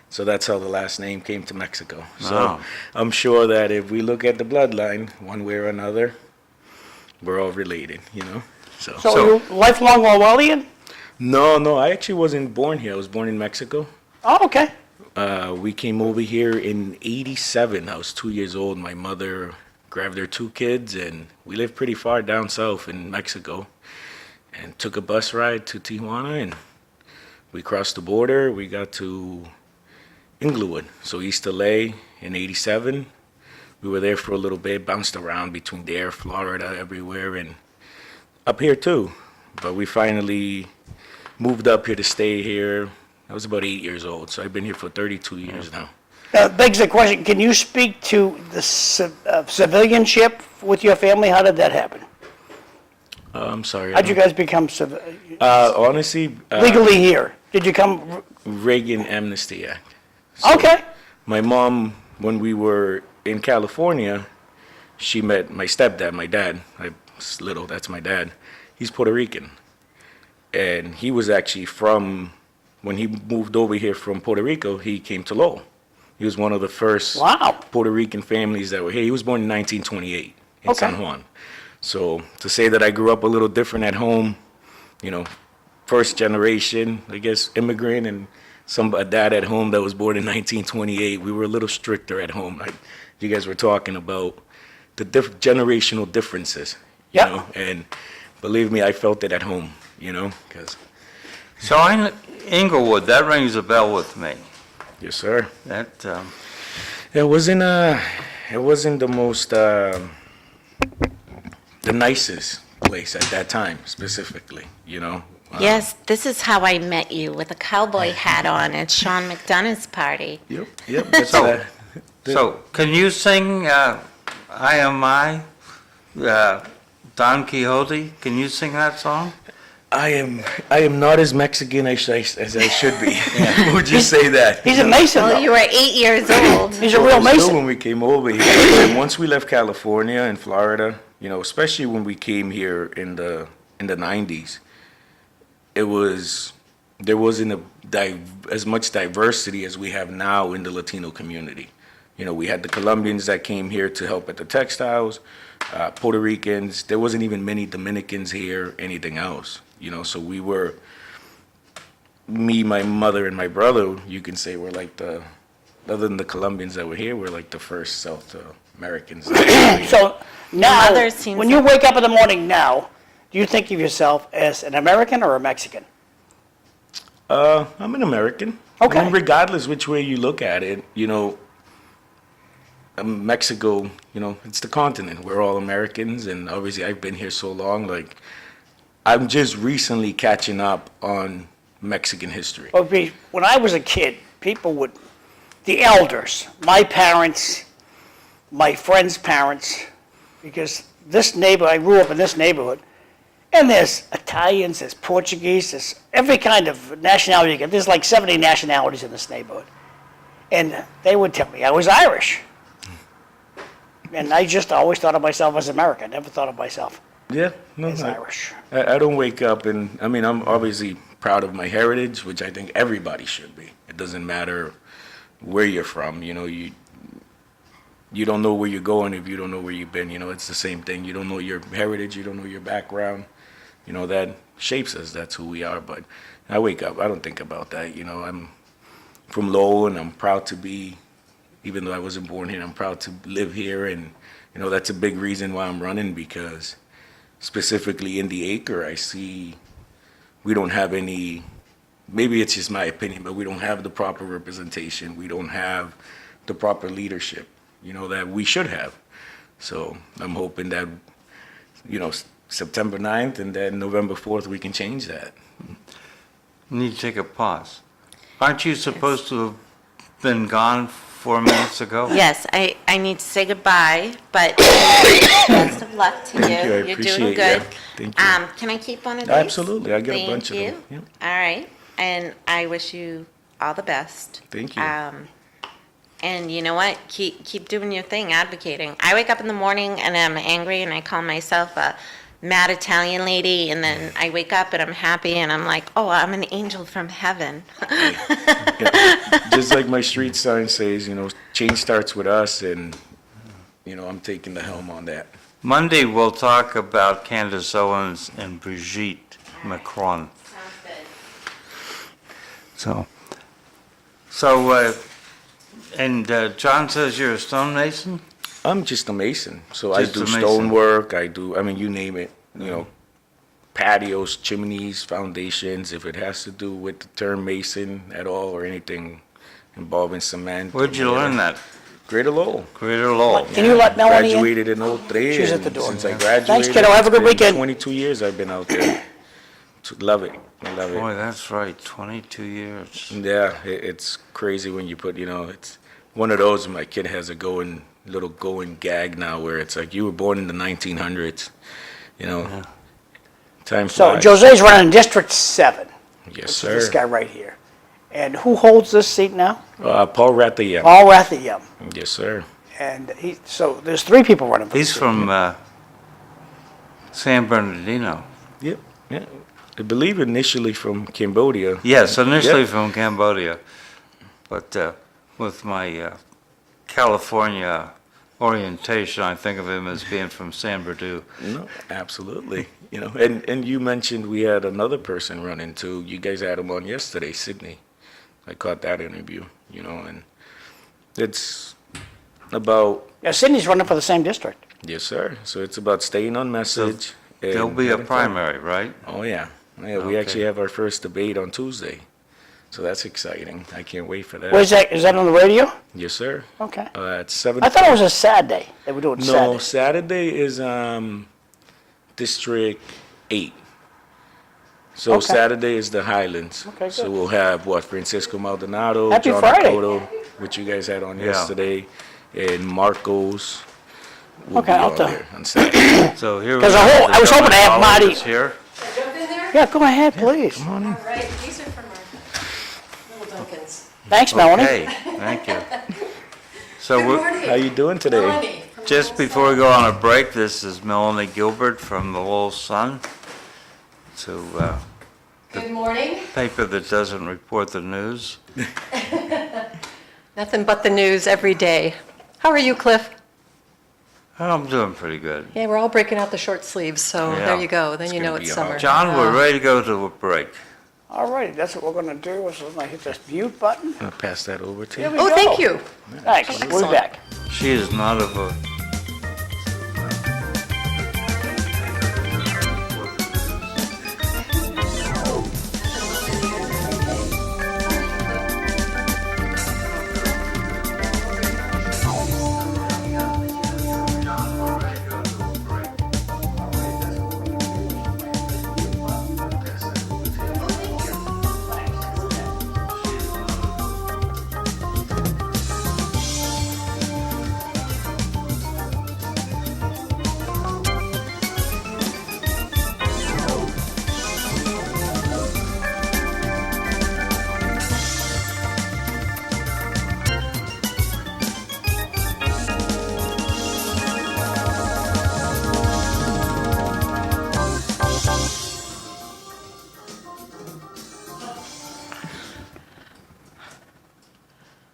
So that's how the last name came to Mexico. So Oh. I'm sure that if we look at the bloodline, one way or another, we're all related, you know? So you're lifelong Orwellian? No, I actually wasn't born here. I was born in Mexico. Oh, okay. We came over here in '87. I was 2 years old. My mother grabbed her two kids, and we lived pretty far down south in Mexico, and took a bus ride to Tijuana, and we crossed the border. We got to Inglewood, so East LA in '87. We were there for a little bit, bounced around between there, Florida, everywhere, and up here too. But we finally moved up here to stay here. I was about 8 years old, so I've been here for 32 years now. That begs the question, can you speak to the civilianship with your family? How did that happen? I'm sorry. How'd you guys become Honestly, legally here? Did you come, Reagan Amnesty Act. So okay, my mom, when we were in California, she met my stepdad, my dad. I was little, that's my dad. He's Puerto Rican. And he was actually from, when he moved over here from Puerto Rico, he came to Lowell. He was one of the first wow, Puerto Rican families that were here. He was born in 1928 in Okay. San Juan. So to say that I grew up a little different at home, you know, first generation, I guess, immigrant, and a dad at home that was born in 1928, we were a little stricter at home. Like you guys were talking about the generational differences, you Yeah. know, and believe me, I felt it at home, you know, because, So Inglewood, that rings a bell with me. yes, sir. That, It wasn't the most, the nicest place at that time, specifically, you know. Yes, this is how I met you, with a cowboy hat on at Sean McDonough's party. Yep. That's, So- so can you sing I Am I, Don Quixote? Can you sing that song? I am not as Mexican as I should be. Would you say that? he's a Mason Well, though. you were 8 years old. He's a real Still Mason. when we came over here, and once we left California and Florida, you know, especially when we came here in the 90s, there wasn't as much diversity as we have now in the Latino community. You know, we had the Colombians that came here to help at the textiles, Puerto Ricans. There wasn't even many Dominicans here, anything else. You know, so we were, me, my mother, and my brother, you can say we're like other than the Colombians that were here, we're like the first South Americans. So now, mother seems when you wake up in the morning now, do you think of yourself as an American or a Mexican? I'm an American. Okay. I mean, regardless which way you look at it, you know, Mexico, you know, it's the continent. We're all Americans, and obviously I've been here so long, like, I'm just recently catching up on Mexican history. Well, when I was a kid, the elders, my parents, my friends' parents, because I grew up in this neighborhood, and there's Italians, there's Portuguese, there's every kind of nationality you get. There's like 70 nationalities in this neighborhood. And they would tell me I was Irish. And I just always thought of myself as American, never thought of myself Yeah, no, as Irish. I don't wake up and, I mean, I'm obviously proud of my heritage, which I think everybody should be. It doesn't matter where you're from, you know, you don't know where you're going if you don't know where you've been, you know, it's the same thing. You don't know your heritage, you don't know your background, you know, that shapes us, that's who we are. But, I wake up, I don't think about that, you know. I'm from Lowell, and I'm proud to be, even though I wasn't born here, I'm proud to live here, and, you know, that's a big reason why I'm running, because specifically in the acre, I see we don't have any, maybe it's just my opinion, but we don't have the proper representation. We don't have the proper leadership, you know, that we should have. So I'm hoping that, you know, September 9th and then November 4th, we can change that. Need to take a pause. Aren't you supposed to have been gone 4 minutes ago? Yes, I need to say goodbye, but best of luck to you. Thank you, I You're appreciate doing it, good. yeah. Thank you. Can I keep one of these? Absolutely, I got a bunch of Thank them. you. Yep. All right, and I wish you all the best. Thank you. And you know what? Keep doing your thing, advocating. I wake up in the morning and I'm angry, and I call myself a mad Italian lady, and then I wake up and I'm happy, and I'm like, oh, I'm an angel from heaven. Yeah. Just like my street sign says, you know, change starts with us, and, you know, I'm taking the helm on that. Monday, we'll talk about Candace Owens and Brigitte Macron. Sounds good. And John says you're a stonemason? I'm just a mason, so Just I do a mason. stonework, I mean, you name it, you know, patios, chimneys, foundations, if it has to do with the term mason at all, or anything involving cement. Where'd you learn that? Greater Lowell. Greater Lowell. Can you let Melanie in? Graduated in 03. She's at and the door. Since I graduated. Thanks, kiddo. Have a good it's been weekend. 22 years I've been out there. Love it. I love it. Boy, that's right, 22 years. Yeah, it's crazy when you put, you know, it's one of those, my kid has a little going gag now where it's like, you were born in the 1900s, you know. Yeah. Time So flies. Jose's running in District 7. Yes, Which is sir. this guy right here. And who holds this seat now? Paul Rathayem. Paul Rathayem. Yes, sir. And so there's 3 people running for He's the seat. from San Bernardino. Yep. Yeah. I believe initially from Cambodia. Yes, initially Yep. from Cambodia, but with my California orientation, I think of him as being from San Bernardino. No, absolutely. You know, and you mentioned we had another person running too. You guys had him on yesterday, Sydney. I caught that interview, you know, and it's about, Yeah, Sydney's running for the same district. yes, sir. So it's about staying on message. and There'll be a having fun. primary, right? Oh, yeah. Yeah, we Okay. actually have our first debate on Tuesday. So that's exciting. I can't wait for that. Where's that? Is that on the radio? Yes, sir. Okay. At 7. I thought it was a Saturday. They were doing No, Saturday. Saturday is District 8. So Okay. Saturday is the Highlands. Okay, So good. we'll have, Francisco Maldonado, Happy John Friday. Makoto, which you guys had on Yeah. yesterday, and Marcos will Okay, be I'll on tell- there on Saturday. So here we 'Cause go. I was hoping to have Marty- Here. Jump in there? Yeah, go ahead, please. All right, these are from our little Duncans. Thanks, Melanie. Okay, thank you. So Good we're, morning. How you doing today? Melanie from just Lowell. before we go on a break, this is Melanie Gilbert from the Lowell Sun. So Good morning. paper that doesn't report the news. Nothing but the news every day. How are you, Cliff? Oh, I'm doing pretty good. Yeah, we're all breaking out the short sleeves, so Yeah. there you go. Then It's you know gonna it's be summer. hot. John, we're ready to go to a break. All right, that's what we're going to do. So I'm going to hit this mute button. I'll pass that over to Here you. we Oh, go. thank you. Thanks. We'll be Excellent. back. She is not of a.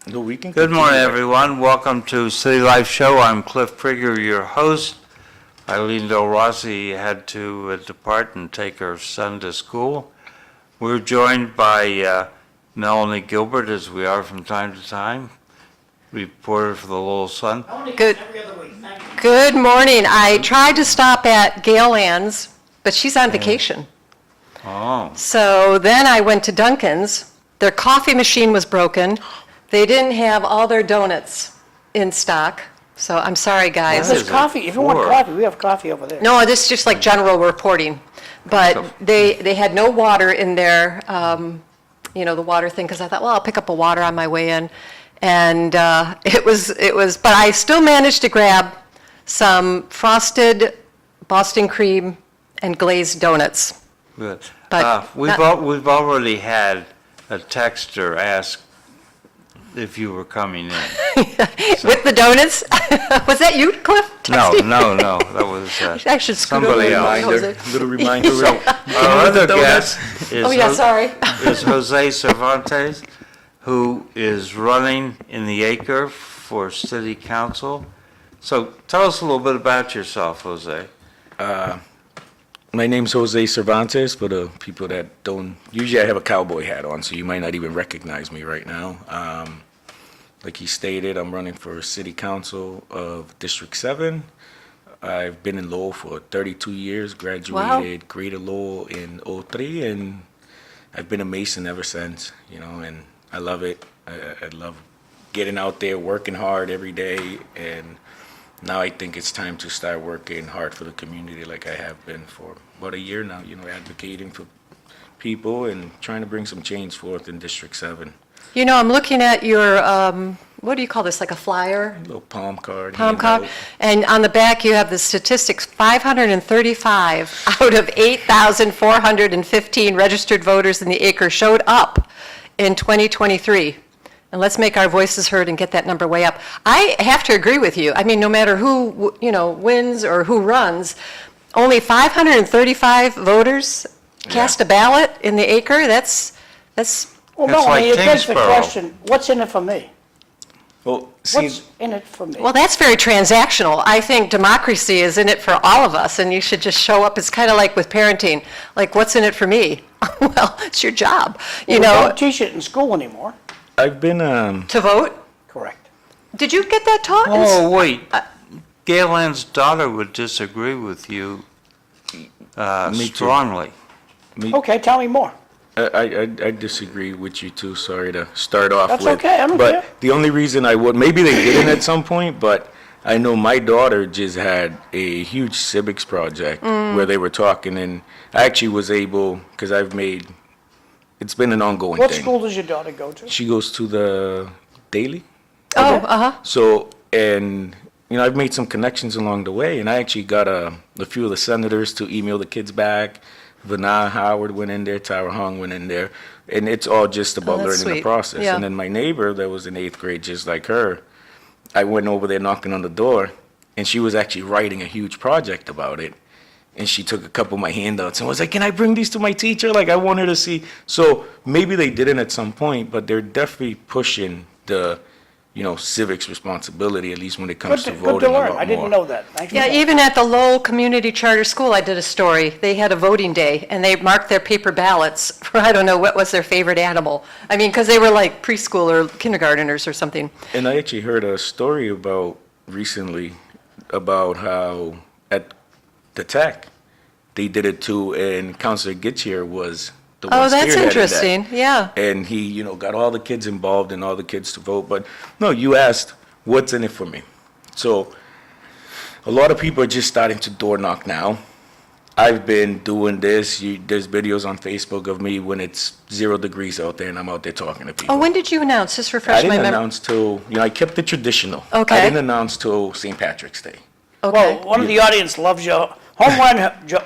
No, we can Good morning, continue. everyone. Welcome to City Life Show. I'm Cliff Krieger, your host. Eileen Delrossi had to depart and take her son to school. We're joined by Melanie Gilbert, as we are from time to time, reporter for the Lowell Sun. Good. Good morning. I tried to stop at Gail Ann's, but she's on vacation. Oh, So then I went to Dunkin's. Their coffee machine was broken. They didn't have all their donuts in stock. So I'm sorry, guys. What There's is it coffee, if you want for? coffee, we have coffee over there. No, this is just like general reporting. But they had no water in their, the water thing, because I thought, well, I'll pick up a water on my way in. And it was, but I still managed to grab some frosted Boston cream and glazed donuts. good. But We've already had a texter ask if you were coming in. With the donuts? Was that you, Cliff? No, texting? no, that was I should scoot over somebody and else. Jose. Little reminder. Our other guest is Oh, yeah, sorry. is Jose Cervantes, who is running in the Acre for city council. So tell us a little bit about yourself, Jose. My name's Jose Cervantes, for the people that don't, usually I have a cowboy hat on, so you might not even recognize me right now. Like he stated, I'm running for city council of District 7. I've been in Lowell for 32 years, graduated Greater Lowell in '03, and I've been a Mason ever since, and I love it. I love getting out there, working hard every day, and now I think it's time to start working hard for the community like I have been for about a year now, advocating for people and trying to bring some change forth in District 7. I'm looking at your, what do you call this, like a flyer? Little palm card. Palm handout. card? And on the back, you have the statistics, 535 out of 8,415 registered voters in the Acre showed up in 2023. And let's make our voices heard and get that number way up. I have to agree with you. I mean, no matter who, wins or who runs, only 535 voters cast a ballot in the Acre. That's Well, That's Melanie, like it begs the Kingsborough. question, what's in it for me? Well, see, What's in it for me? Well, that's very transactional. I think democracy is in it for all of us, and you should just show up. It's kind of like with parenting, like, what's in it for me? Well, it's your job, We don't teach it in school anymore. I've been, to vote. Correct. Did you get that taught? Oh, wait. Gail Ann's daughter would disagree with you Me too. strongly. Okay, tell me more. I disagree with you too. Sorry to start off That's with. okay, I don't but care. the only reason I would, maybe they didn't at some point, but I know my daughter just had a huge civics project where they were talking, and I actually was able, because it's been an ongoing What thing. school does your daughter go to? She goes to the Daily. Oh, uh-huh. So, and, I've made some connections along the way, and I actually got a few of the senators to email the kids back. Vanna Howard went in there, Tyra Hung went in there, and it's all just about that's learning the sweet. process. Yeah. And then my neighbor that was in 8th grade, just like her, I went over there knocking on the door, and she was actually writing a huge project about it. And she took a couple of my handouts and was like, can I bring these to my teacher? Like, I want her to see. So maybe they didn't at some point, but they're definitely pushing the, civics responsibility, at least when it comes to Good voting to a learn. lot I didn't more. know that. Thank you. Yeah, even at the Lowell Community Charter School, I did a story. They had a voting day, and they marked their paper ballots for, I don't know, what was their favorite animal. I mean, because they were like preschool or kindergarteners or something. And I actually heard a story recently about how at the Tech, they did it too, and Counselor Gittier was the one Oh, that's spearheading that. interesting, yeah. And he, got all the kids involved and all the kids to vote. But no, you asked, what's in it for me? So a lot of people are just starting to door knock now. I've been doing this. There's videos on Facebook of me when it's 0 degrees out there and I'm out there talking to people. Oh, when did you announce? Just I refresh my didn't memory. announce till, I kept it traditional. Okay. I didn't announce till St. Patrick's Day. Okay. Well, one of the audience loves your home run,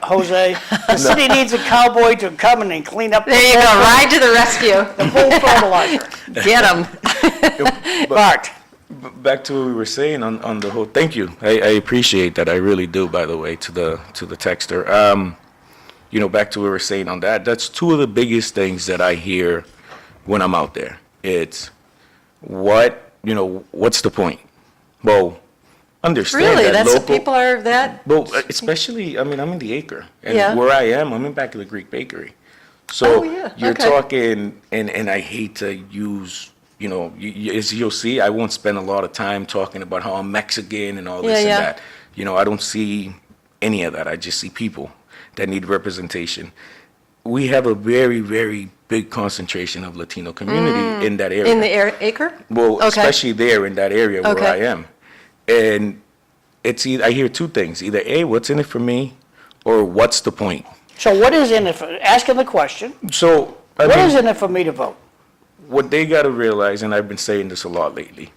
Jose. The city needs a cowboy to come in and clean up. There you go, ride to the rescue. The full fertilizer. Get them. Bart, Back to what we were saying on the whole, thank you. I appreciate that. I really do, by the way, to the texter. Back to what we were saying on that, that's two of the biggest things that I hear when I'm out there. It's what's the point? Well, understand Really, that that's, local, people are that, well, especially, I'm in the Acre, and Yeah. where I am, I'm in back of the Greek Bakery. So yeah, you're okay. talking, and I hate to use, as you'll see, I won't spend a lot of time talking about how I'm Mexican and all this and Yeah. that. I don't see any of that. I just see people that need representation. We have a very, very big concentration of Latino community in that area. In the acre? Well, Okay. especially there in that area where Okay. I am. And it's either, I hear two things, either A, what's in it for me, or what's the point? So what is in it for, ask him the question, So, I what mean, is in it for me to vote? what they got to realize, and I've been saying this a lot lately,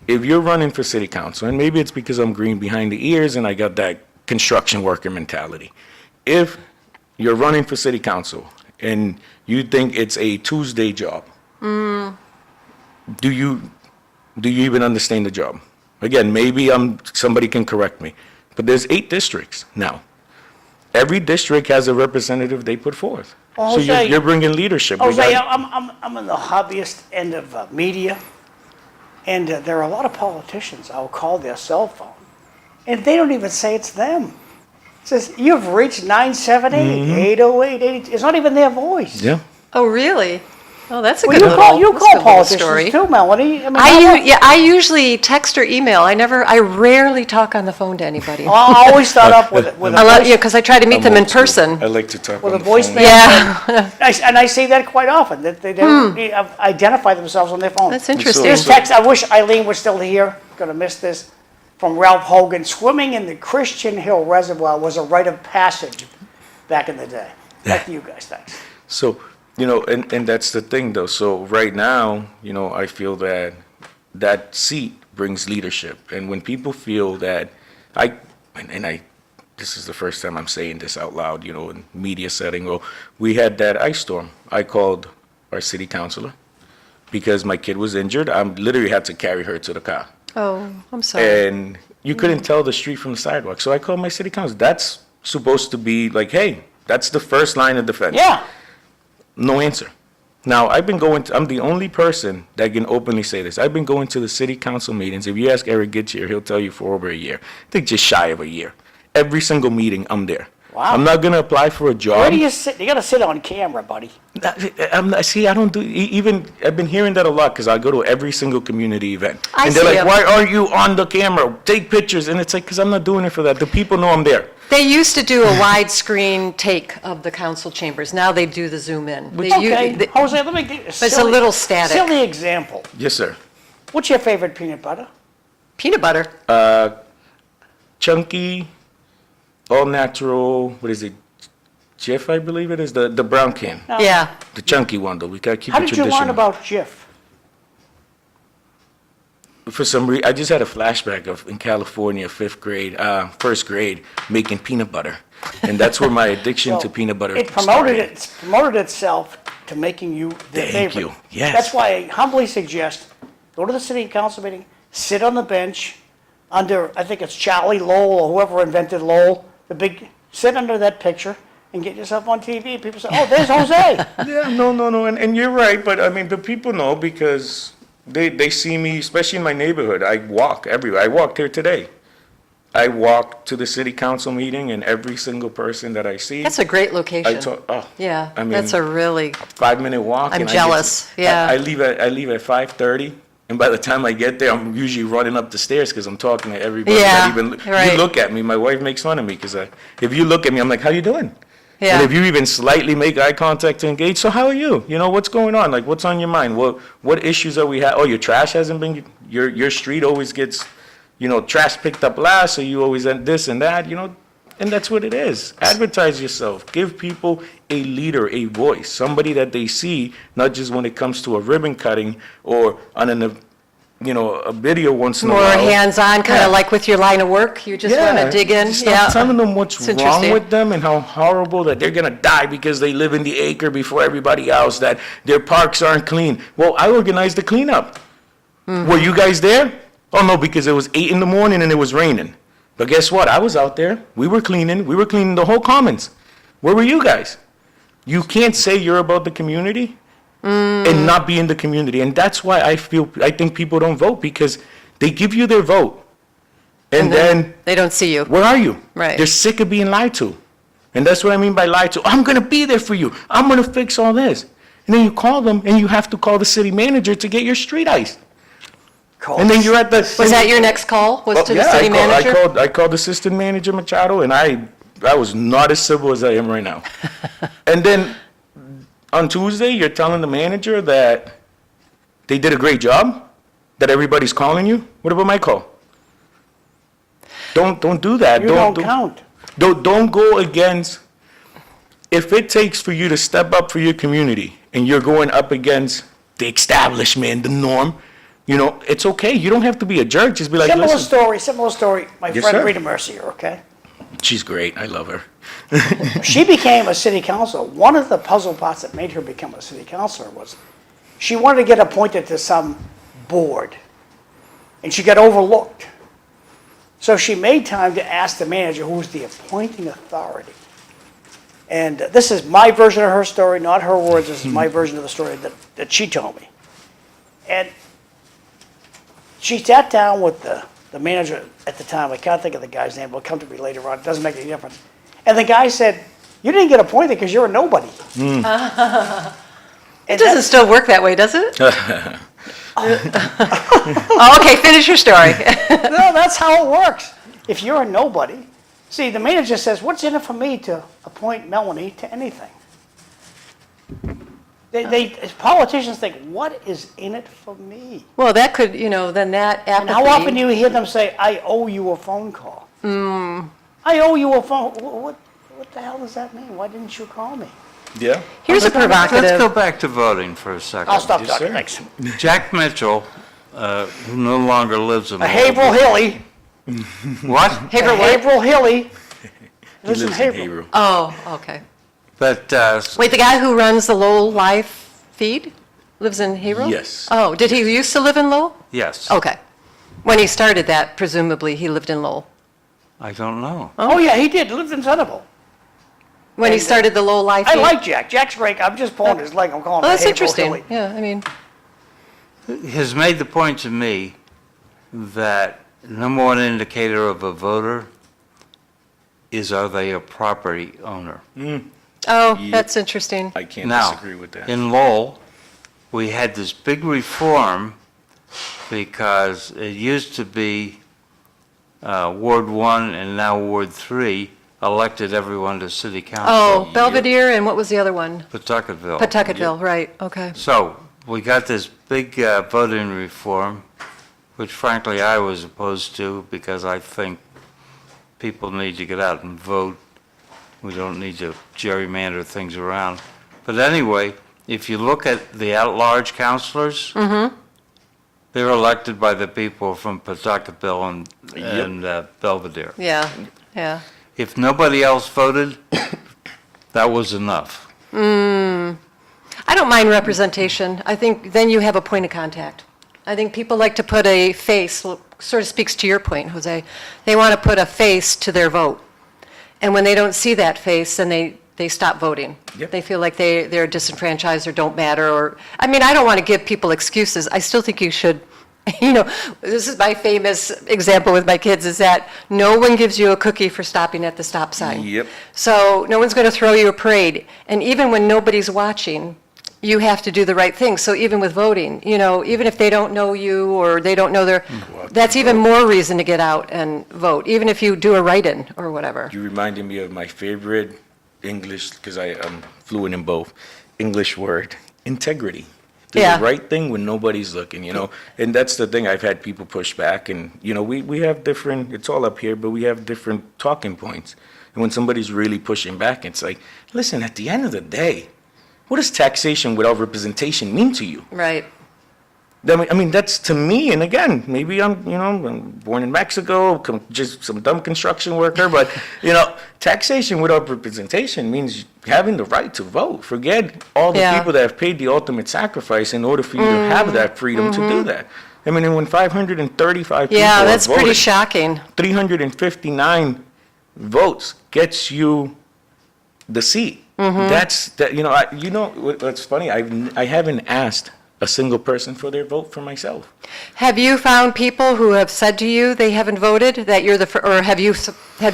if you're running for city council, and maybe it's because I'm green behind the ears and I got that construction worker mentality. If you're running for city council and you think it's a Tuesday job, do you even understand the job? Again, maybe somebody can correct me, but there's 8 districts now. Every district has a representative they put forth. Well, So Jose- you're bringing leadership. We Jose, got- I'm in the hobbyist end of media, and there are a lot of politicians, I'll call their cell phone, and they don't even say it's them. It says, you've reached 978, 808, 80, it's not even their voice. Yeah. Oh, really? Oh, that's a Well, good you little, call, you that's a call good little politicians story. too, Melanie. I mean, I usually text or email. I rarely talk on the phone to anybody. I always start up with a I love, voice- because I try to meet I'm them in old school. person. I like to talk with on a the phone. voicemail. Yeah, And I see that quite often, that they don't identify themselves on their phone. that's interesting. This text, I wish Eileen was still here, gonna miss this, from Ralph Hogan. Swimming in the Christian Hill Reservoir was a rite of passage back in the day. Back to you guys, thanks. So, and that's the thing though. So right now, I feel that that seat brings leadership. And when people feel that this is the first time I'm saying this out loud, in media setting, well, we had that ice storm. I called our city councilor because my kid was injured. I literally had to carry her to the car. Oh, I'm sorry. And you couldn't tell the street from the sidewalk. So I called my city council. That's supposed to be like, hey, that's the first line of defense. Yeah, No answer. Now, I'm the only person that can openly say this. I've been going to the city council meetings. If you ask Eric Gittier, he'll tell you for over a year. I think just shy of a year. Every single meeting, I'm there. Wow. I'm not going to apply for a job. where do you sit? You gotta sit on camera, buddy. See, I don't do, even, I've been hearing that a lot because I go to every single community event. I And they're see like, it. why aren't you on the camera? Take pictures. And it's like, because I'm not doing it for that. The people know I'm there. They used to do a widescreen take of the council chambers. Now they do the zoom in. Okay, Jose, let me give you a It's a silly- little static. Silly example. Yes, sir. What's your favorite peanut butter? Peanut butter. Chunky, all natural, what is it? Jif, I believe it is, the brown can. No. Yeah. The chunky one, though. We gotta keep How it did you traditional. learn about Jif? For some reason, I just had a flashback of in California, first grade, making peanut butter, and that's where my addiction to Well, peanut butter It started. promoted itself to making you their Thank favorite. you. Yes. That's why I humbly suggest, go to the city council meeting, sit on the bench under, I think it's Charlie Lowell or whoever invented Lowell, sit under that picture and get yourself on TV. People say, oh, there's Jose. Yeah, no, and you're right, but I mean, the people know because they see me, especially in my neighborhood. I walk everywhere. I walked here today. I walk to the city council meeting, and every single person that I see, That's a great I location. talk. Oh, Yeah, I mean, that's a really, 5-minute walk. I'm and jealous, yeah. I leave at 5:30, and by the time I get there, I'm usually running up the stairs because I'm talking to everybody. Yeah, You right. look at me. My wife makes fun of me because if you look at me, I'm like, "How you doing?" Yeah. And if you even slightly make eye contact to engage, so how are you? What's going on? Like, what's on your mind? What issues are we having? Oh, your trash hasn't been. Your street always gets, trash picked up last, so you always end this and that. And that's what it is. Advertise yourself. Give people a leader, a voice, somebody that they see, not just when it comes to a ribbon cutting or on a video once in a more while. hands-on, kind Yeah. of like with your line of work. You just want to dig in. Stop Yeah. telling them what's It's wrong interesting. with them and how horrible that they're gonna die because they live in the acre before everybody else, that their parks aren't clean. Well, I organized the cleanup. Mm-hmm. Were you guys there? Oh, no, because it was 8 in the morning and it was raining. But guess what? I was out there. We were cleaning the whole commons. Where were you guys? You can't say you're about the community and not be in the community. And that's why I think people don't vote, because they give you their vote. And then, They don't see you. where are you? Right. They're sick of being lied to. And that's what I mean by lie to. I'm going to be there for you. I'm going to fix all this. And then you call them, and you have to call the city manager to get your street iced. And then you're at the... Was that your next call, was to the city manager? I called Assistant Manager Machado, and I was not as civil as I am right now. And then on Tuesday, you're telling the manager that they did a great job, that everybody's calling you. What about my call? Don't do that. You don't count. Don't go against. If it takes for you to step up for your community, and you're going up against the establishment, the norm, it's okay. You don't have to be a jerk. Just be like, Similar listen. story. My Yes, friend sir. Rita Mercier, okay? She's great. I love her. She became a city councilor. One of the puzzle parts that made her become a city councilor was she wanted to get appointed to some board, and she got overlooked. So she made time to ask the manager, who was the appointing authority. And this is my version of her story, not her words. This is my version of the story that she told me. And she sat down with the manager at the time. I can't think of the guy's name. It'll come to me later on. It doesn't make any difference. And the guy said, you didn't get appointed because you're a nobody. It doesn't still work that way, does it? Oh, okay, finish your story. No, that's how it works. If you're a nobody, see, the manager says, what's in it for me to appoint Melanie to anything? As politicians think, what is in it for me? Well, that could, then that apathy. And how often do you hear them say, I owe you a phone call? I owe you a phone. What the hell does that mean? Why didn't you call me? Yeah. Here's a Let's go provocative. back to voting for a second. I'll stop Yes, talking. sir. Thanks. Jack Mitchell, who no longer lives in A Haverhill Hilly. What? Haverhill Hilly. He lives in Haverhill. Oh, okay. But Wait, the guy who runs the Lowell Live feed lives in Haverhill? Yes. Oh, did he used to live in Lowell? yes, Okay. When he started that, presumably, he lived in Lowell. I don't know. Oh, yeah, he did. Lived in Centerville. When he started the Lowell Live feed? I like Jack. Jack's great. I'm just pulling his leg. I'm calling Oh, him that's Haverhill interesting. Hilly. Yeah, I mean, Has made the point to me that number one indicator of a voter is, are they a property owner? oh, Yeah. that's interesting. I can't Now, disagree with that. in Lowell, we had this big reform because it used to be Ward 1 and now Ward 3 elected everyone to city council. Oh, Belvedere, and what was the other one? Pawtucketville. Pawtucketville, right, okay. So, we got this big voting reform, which frankly I was opposed to because I think people need to get out and vote. We don't need to gerrymander things around. But anyway, if you look at the at-large councilors, they're elected by the people from Pawtucketville and Belvedere. Yeah, yeah. If nobody else voted, that was enough. I don't mind representation. I think then you have a point of contact. I think people like to put a face, sort of speaks to your point, Jose. They want to put a face to their vote. And when they don't see that face, then they stop voting. Yep. They feel like they're disenfranchised or don't matter, or, I mean, I don't want to give people excuses. I still think you should, this is my famous example with my kids, is that no one gives you a cookie for stopping at the stop sign. Yep. So no one's going to throw you a parade. And even when nobody's watching, you have to do the right thing. So even with voting, even if they don't know you or they don't know that's even more reason to get out and vote, even if you do a write-in or whatever. You reminded me of my favorite English, because I'm fluent in both, English word, integrity. Do Yeah. the right thing when nobody's looking, And that's the thing, I've had people push back, and, we have different, it's all up here, but we have different talking points. And when somebody's really pushing back, it's like, listen, at the end of the day, what does taxation without representation mean to you? Right. I mean, that's to me, and again, maybe I'm born in Mexico, just some dumb construction worker, but, taxation without representation means having the right to vote. Forget all the Yeah. people that have paid the ultimate sacrifice in order for you to have that freedom to do that. I mean, and when 535 people Yeah, are that's pretty voting, shocking. 359 votes gets you the seat. That's that. What's funny? I haven't asked a single person for their vote for myself. Have you found people who have said to you they haven't voted, that you're the, or have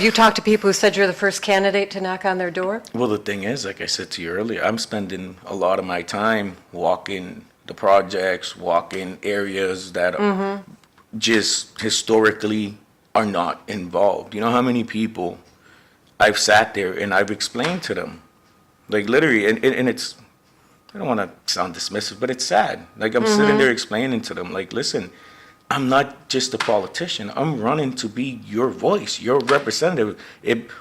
you talked to people who said you're the first candidate to knock on their door? Well, the thing is, like I said to you earlier, I'm spending a lot of my time walking the projects, walking areas that are just historically are not involved. You know how many people I've sat there and I've explained to them, like literally, and it's, I don't want to sound dismissive, but it's sad. Like I'm sitting there explaining to them, like, listen, I'm not just a politician. I'm running to be your voice, your representative.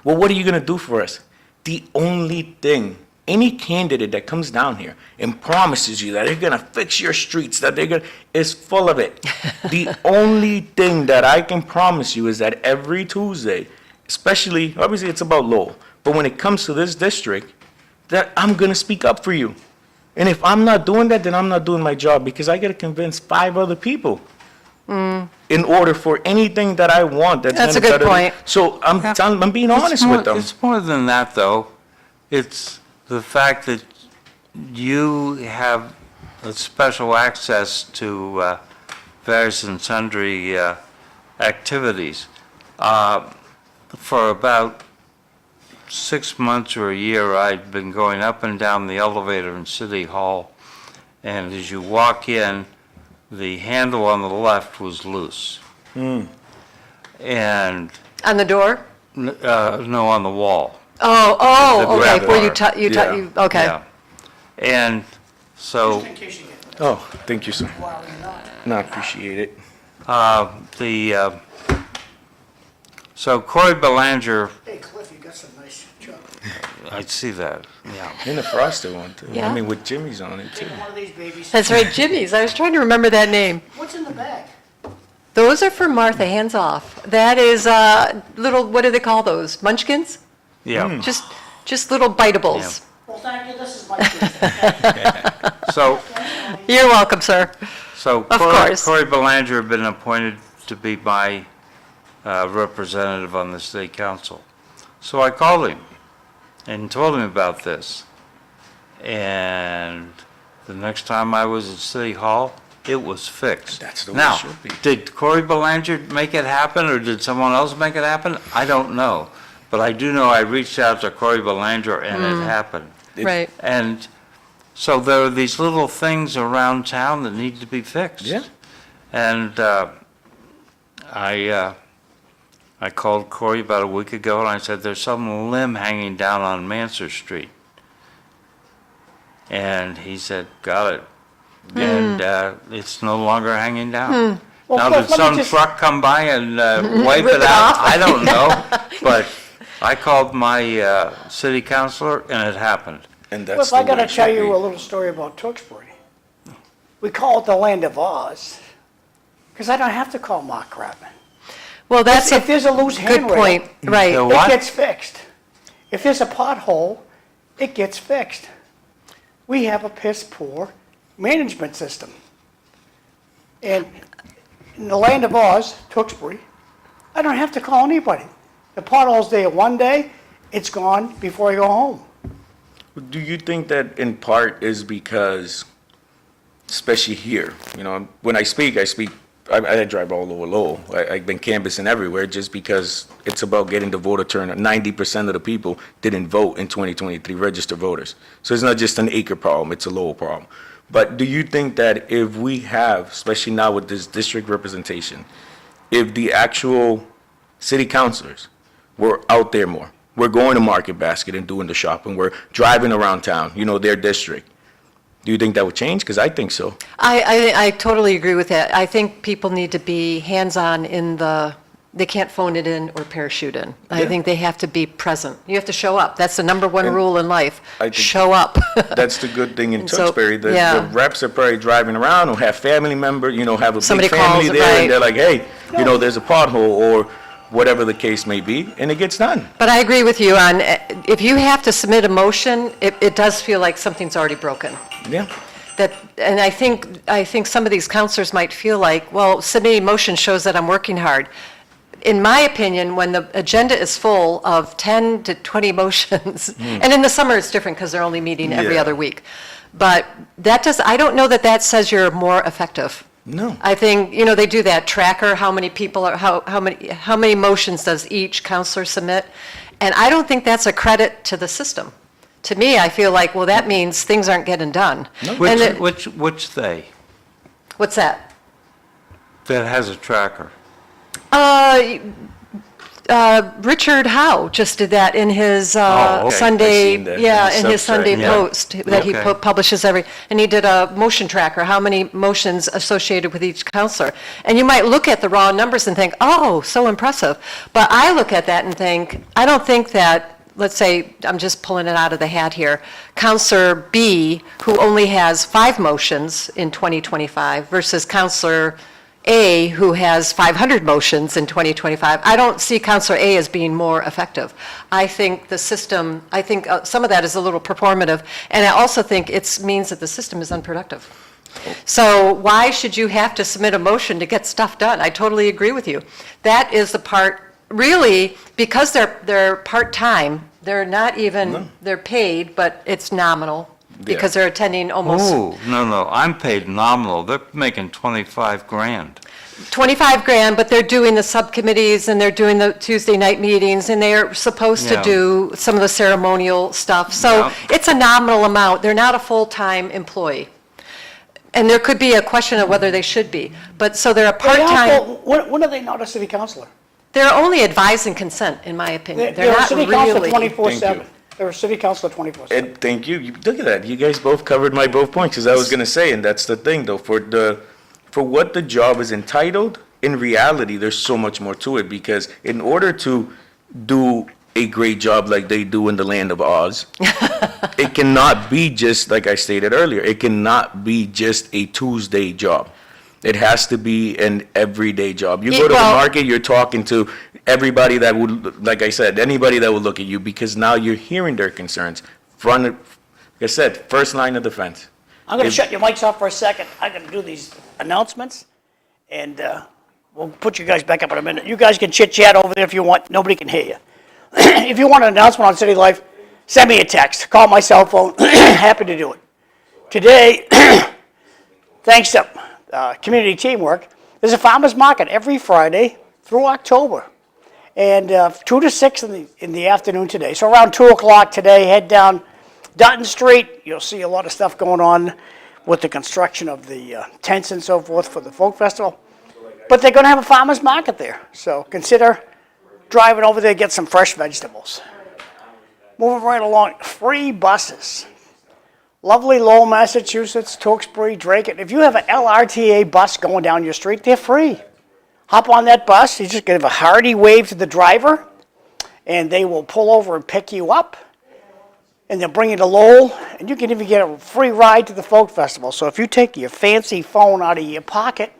Well, what are you going to do for us? The only thing, any candidate that comes down here and promises you that they're going to fix your streets, that they're going to, is full of it. The only thing that I can promise you is that every Tuesday, especially, obviously it's about Lowell, but when it comes to this district, that I'm going to speak up for you. And if I'm not doing that, then I'm not doing my job, because I got to convince 5 other people in order for anything that I want. That's a good point. So I'm being honest with them. It's more than that, though. It's the fact that you have a special access to various and sundry activities. For about 6 months or a year, I'd been going up and down the elevator in City Hall, and as you walk in, the handle on the left was loose. And, On the door? no, on the wall. Oh, The okay, grab where bar. okay. Yeah. And so, Oh, thank you, sir. No, I appreciate it. so Corey Belanger, Hey, Cliff, you got some nice chocolate. I see that, yeah. And the frosted one, too. Yeah. I mean, with Jimmy's on it, too. Take one of these babies. That's right, Jimmy's. I was trying to remember that name. What's in the bag? Those are for Martha, hands off. That is little, what do they call those? Munchkins? Yeah. Just little bitables. Well, thank you, this is my treat. So, You're welcome, sir. so Of course. Corey Belanger had been appointed to be my representative on the city council. So I called him and told him about this. And the next time I was at City Hall, it was fixed. That's the way now, it should be. Did Corey Belanger make it happen, or did someone else make it happen? I don't know. But I do know I reached out to Corey Belanger and it happened. Right. And so there are these little things around town that need to be fixed. Yeah. And I called Corey about a week ago and I said, there's some limb hanging down on Mansur Street. And he said, got it. And it's no longer hanging down. Well, Now, Cliff, did let me some just- truck come by and wipe Rip it it out? off? I don't know. But I called my city councilor and it happened. And that's Cliff, the I way gotta it tell should you be. a little story about Tewksbury. We call it the land of Oz, because I don't have to call Mark Kratman. Well, that's If a there's a loose good handrail, point. Right. The it what? gets fixed. If there's a pothole, it gets fixed. We have a piss poor management system. And in the land of Oz, Tewksbury, I don't have to call anybody. The pothole's there one day, it's gone before I go home. Do you think that in part is because, especially here, you know, when I speak, I drive all over Lowell. I've been canvassing everywhere just because it's about getting the voter turnout. 90% of the people didn't vote in 2023, registered voters. So it's not just an acre problem, it's a Lowell problem. But do you think that if we have, especially now with this district representation, if the actual city councilors were out there more, we're going to Market Basket and doing the shopping, we're driving around town, you know, their district, do you think that would change? Because I think so. I totally agree with that. I think people need to be hands-on in they can't phone it in or parachute in. I Yeah. think they have to be present. You have to show up. That's the number one And rule in life. I think- Show up. That's the good thing in And so, Tewksbury. The yeah. reps are probably driving around or have family members, you know, have a Somebody big family calls, there, right. and they're like, hey, you know, there's a pothole or whatever the case may be, and it gets done. But I agree with you on, if you have to submit a motion, it does feel like something's already broken. Yeah. And I think some of these counselors might feel like, well, submitting a motion shows that I'm working hard. in my opinion, when the agenda is full of 10 to 20 motions, and in the summer it's different because they're only meeting every Yeah. other week. But I don't know that that says you're more effective. No. I think, they do that tracker, how many people are, how many motions does each counselor submit? And I don't think that's a credit to the system. To me, I feel like, well, that means things aren't getting done. And Which they? what's that? That has a tracker. Richard Howe just did that in his Oh, okay. Sunday, I've seen that yeah, in in his Substack. Sunday Yeah. post that he Okay. publishes and he did a motion tracker, how many motions associated with each counselor. And you might look at the raw numbers and think, oh, so impressive. But I look at that and think, I don't think that, let's say, I'm just pulling it out of the hat here, Counselor B, who only has 5 motions in 2025 versus Counselor A, who has 500 motions in 2025, I don't see Counselor A as being more effective. I think the system, some of that is a little performative, and I also think it means that the system is unproductive. So why should you have to submit a motion to get stuff done? I totally agree with you. That is the part, really, because they're part-time, they're not even, they're paid, but it's nominal, because they're attending almost Oh, no, I'm paid nominal. They're making 25 grand. 25 grand, but they're doing the subcommittees and they're doing the Tuesday night meetings and they're supposed to Yeah. do some of the ceremonial stuff. So Yeah. it's a nominal amount. They're not a full-time employee. And there could be a question of whether they should be. But so they're a part-time, When are they not a city councilor? they're only advise and consent, in my opinion. They're They're a not city councilor really. 24/7. Thank you. They're a city councilor 24/7. And thank you. Look at that. You guys both covered my both points, because I was gonna say, and that's the thing though, for what the job is entitled, in reality, there's so much more to it, because in order to do a great job like they do in the land of Oz, it cannot be just, like I stated earlier, it cannot be just a Tuesday job. It has to be an everyday job. You go to the Well- market, you're talking to everybody that would, like I said, anybody that would look at you, because now you're hearing their concerns. Like I said, first line of defense. I'm going to If- shut your mics off for a second. I'm going to do these announcements, and we'll put you guys back up in a minute. You guys can chit-chat over there if you want. Nobody can hear you. If you want an announcement on City Life, send me a text. Call my cell phone. Happy to do it. Today, thanks to community teamwork, there's a farmer's market every Friday through October. And 2 to 6 in the afternoon today. So around 2 o'clock today, head down Dutton Street. You'll see a lot of stuff going on with the construction of the tents and so forth for the folk festival. But they're going to have a farmer's market there. So consider driving over there, get some fresh vegetables. Moving right along, free buses. Lovely Lowell, Massachusetts, Tewksbury, Drake. If you have an LRTA bus going down your street, they're free. Hop on that bus, you just give a hearty wave to the driver, and they will pull over and pick you up, and they'll bring you to Lowell, and you can even get a free ride to the folk festival. So if you take your fancy phone out of your pocket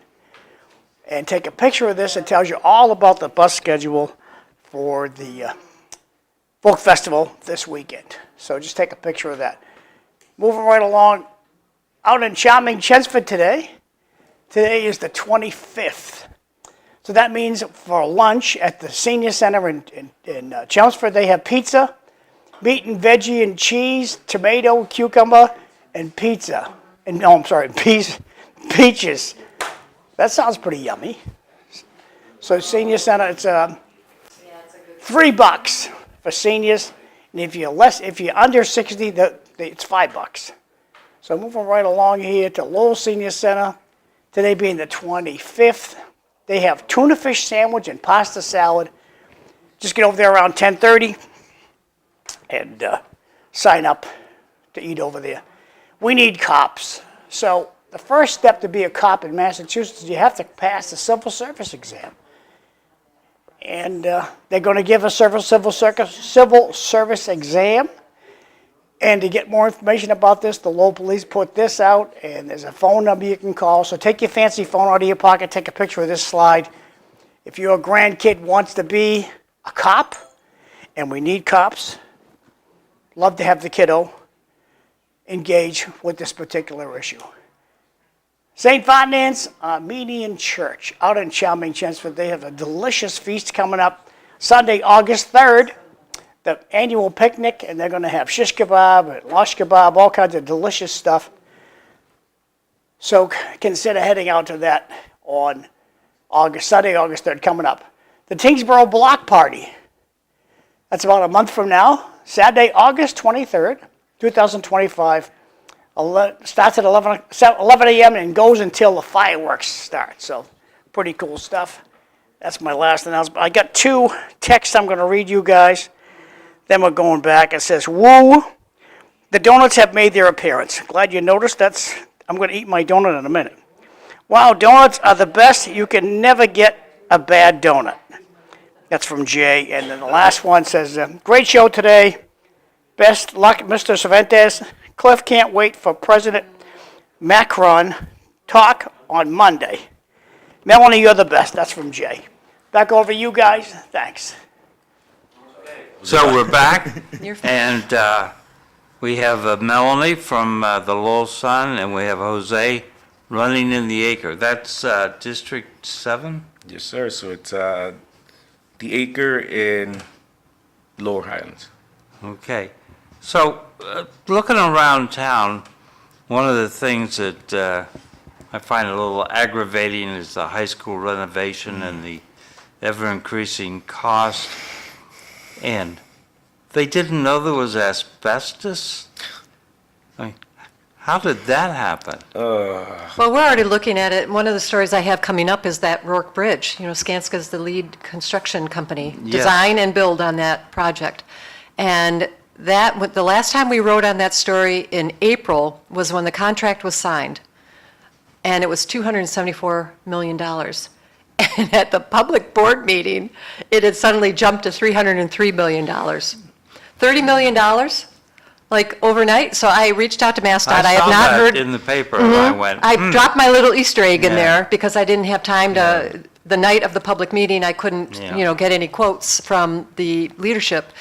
and take a picture of this, it tells you all about the bus schedule for the folk festival this weekend. So just take a picture of that. Moving right along, out in charming Chelmsford today. Today is the 25th. So that means for lunch at the Senior Center in Chelmsford, they have pizza, meat and veggie and cheese, tomato, cucumber, and pizza. And no, I'm sorry, peaches. That sounds pretty yummy. So Senior Center, it's $3 for seniors, and if you're under 60, it's $5. So moving right along here to Lowell Senior Center, today being the 25th. They have tuna fish sandwich and pasta salad. Just get over there around 10:30 and sign up to eat over there. We need cops. So the first step to be a cop in Massachusetts is you have to pass the civil service exam. And they're going to give a civil service exam. And to get more information about this, the Lowell Police put this out, and there's a phone number you can call. So take your fancy phone out of your pocket, take a picture of this slide. If your grandkid wants to be a cop, and we need cops, love to have the kiddo engage with this particular issue. St. Ferdinand's Armenian Church out in Chalming, Chelmsford. They have a delicious feast coming up Sunday, August 3rd, the annual picnic, and they're going to have shish kebab and lash kebab, all kinds of delicious stuff. So consider heading out to that on Sunday, August 3rd, coming up. The Tingsboro Block Party. That's about a month from now, Saturday, August 23rd, 2025. Starts at 11 a.m. and goes until the fireworks start. So pretty cool stuff. That's my last announcement. I got 2 texts I'm going to read you guys. Then we're going back. It says, woo, the donuts have made their appearance. Glad you noticed. I'm going to eat my donut in a minute. Wow, donuts are the best. You can never get a bad donut. That's from Jay. And then the last one says, great show today. Best luck, Mr. Cervantes. Cliff can't wait for President Macron talk on Monday. Melanie, you're the best. That's from Jay. Back over to you guys. Thanks. So we're back, You're fine. and we have Melanie from the Lowell Sun, and we have Jose running in the acre. That's District 7? Yes, sir. So it's the acre in Lower Highlands. Okay. So, looking around town, one of the things that I find a little aggravating is the high school renovation and the ever-increasing cost. And they didn't know there was asbestos? I mean, how did that happen? Well, we're already looking at it. One of the stories I have coming up is that Rourke Bridge. You know, Skanska's the lead construction company, Yes. design and build on that project. And the last time we wrote on that story in April was when the contract was signed. And it was $274 million. And at the public board meeting, it had suddenly jumped to $303 million. $30 million, like overnight. So I reached out to MassDOT. I have saw not that heard. in the paper, and I went, I dropped my little Easter egg in Yeah. there because I didn't have time to, the night of the public meeting, I couldn't, Yeah. get any quotes from the leadership.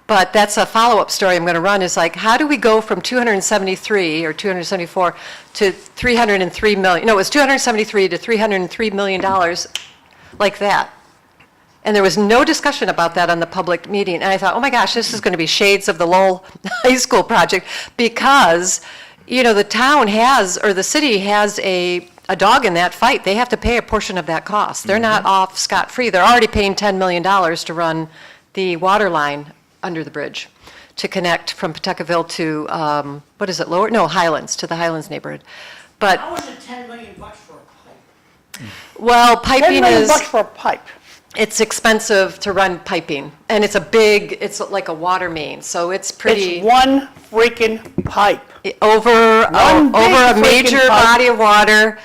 But that's a follow-up story I'm going to run, is like, how do we go from 273 or 274 to 303 million? No, it was 273 to $303 million like that. And there was no discussion about that on the public meeting. And I thought, oh my gosh, this is going to be shades of the Lowell High School project, because, the town has, or the city has a dog in that fight. They have to pay a portion of that cost. They're not off scot-free. They're already paying $10 million to run the water line under the bridge to connect from Pawtuckaville to, Highlands, to the Highlands neighborhood. But, How is it $10 million for a pipe? well, $10 piping million is, for a pipe. it's expensive to run piping, and it's it's like a water main, so it's pretty. It's one freaking pipe. Over One big a freaking major pipe. body of water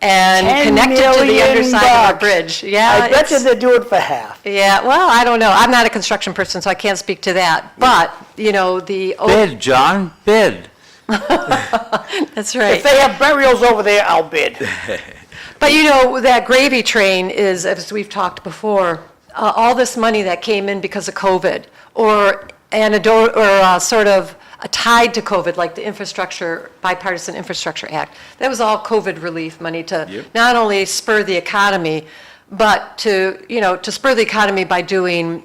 and $10 connected to the million underside of the bucks. bridge. Yeah, I bet you it's- they do it for half. yeah, well, I don't know. I'm not a construction person, so I can't speak to that. But, the. bid, John, bid. That's If right. they have burials over there, I'll bid. But, that gravy train is, as we've talked before, all this money that came in because of COVID, or sort of tied to COVID, like the Bipartisan Infrastructure Act. That was all COVID relief money to not only spur the economy, but to spur the economy by doing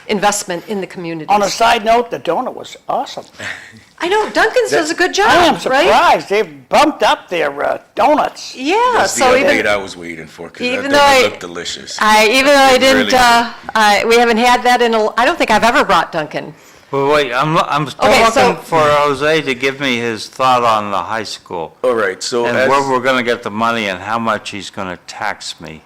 investment in the communities. On a side note, the donut was awesome. I know, Duncan's does a good job, I am right? surprised. They've bumped up their donuts. Yeah, That's the so update even, I was waiting for, because even that though donut looked delicious. even though I It didn't, really we haven't had that I don't think I've ever brought Duncan. Well, wait, I'm still Okay, so- looking for Jose to give me his thought on the high school. All right, so And as, where we're gonna get the money and how much he's gonna tax me.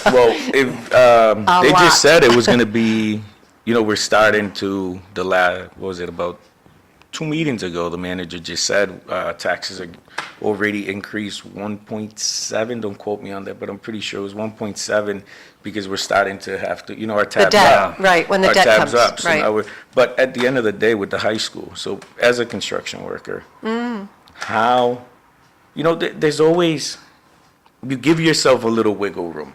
well, if, they lot. just said it was going to be, we're starting to what was it, about 2 meetings ago, the manager just said taxes are already increased 1.7, don't quote me on that, but I'm pretty sure it was 1.7, because we're starting to have to, our tabs debt, up. right, when the Our debt tabs comes, up, so right. now but at the end of the day, with the high school, so as a construction worker, how, there's always, you give yourself a little wiggle room,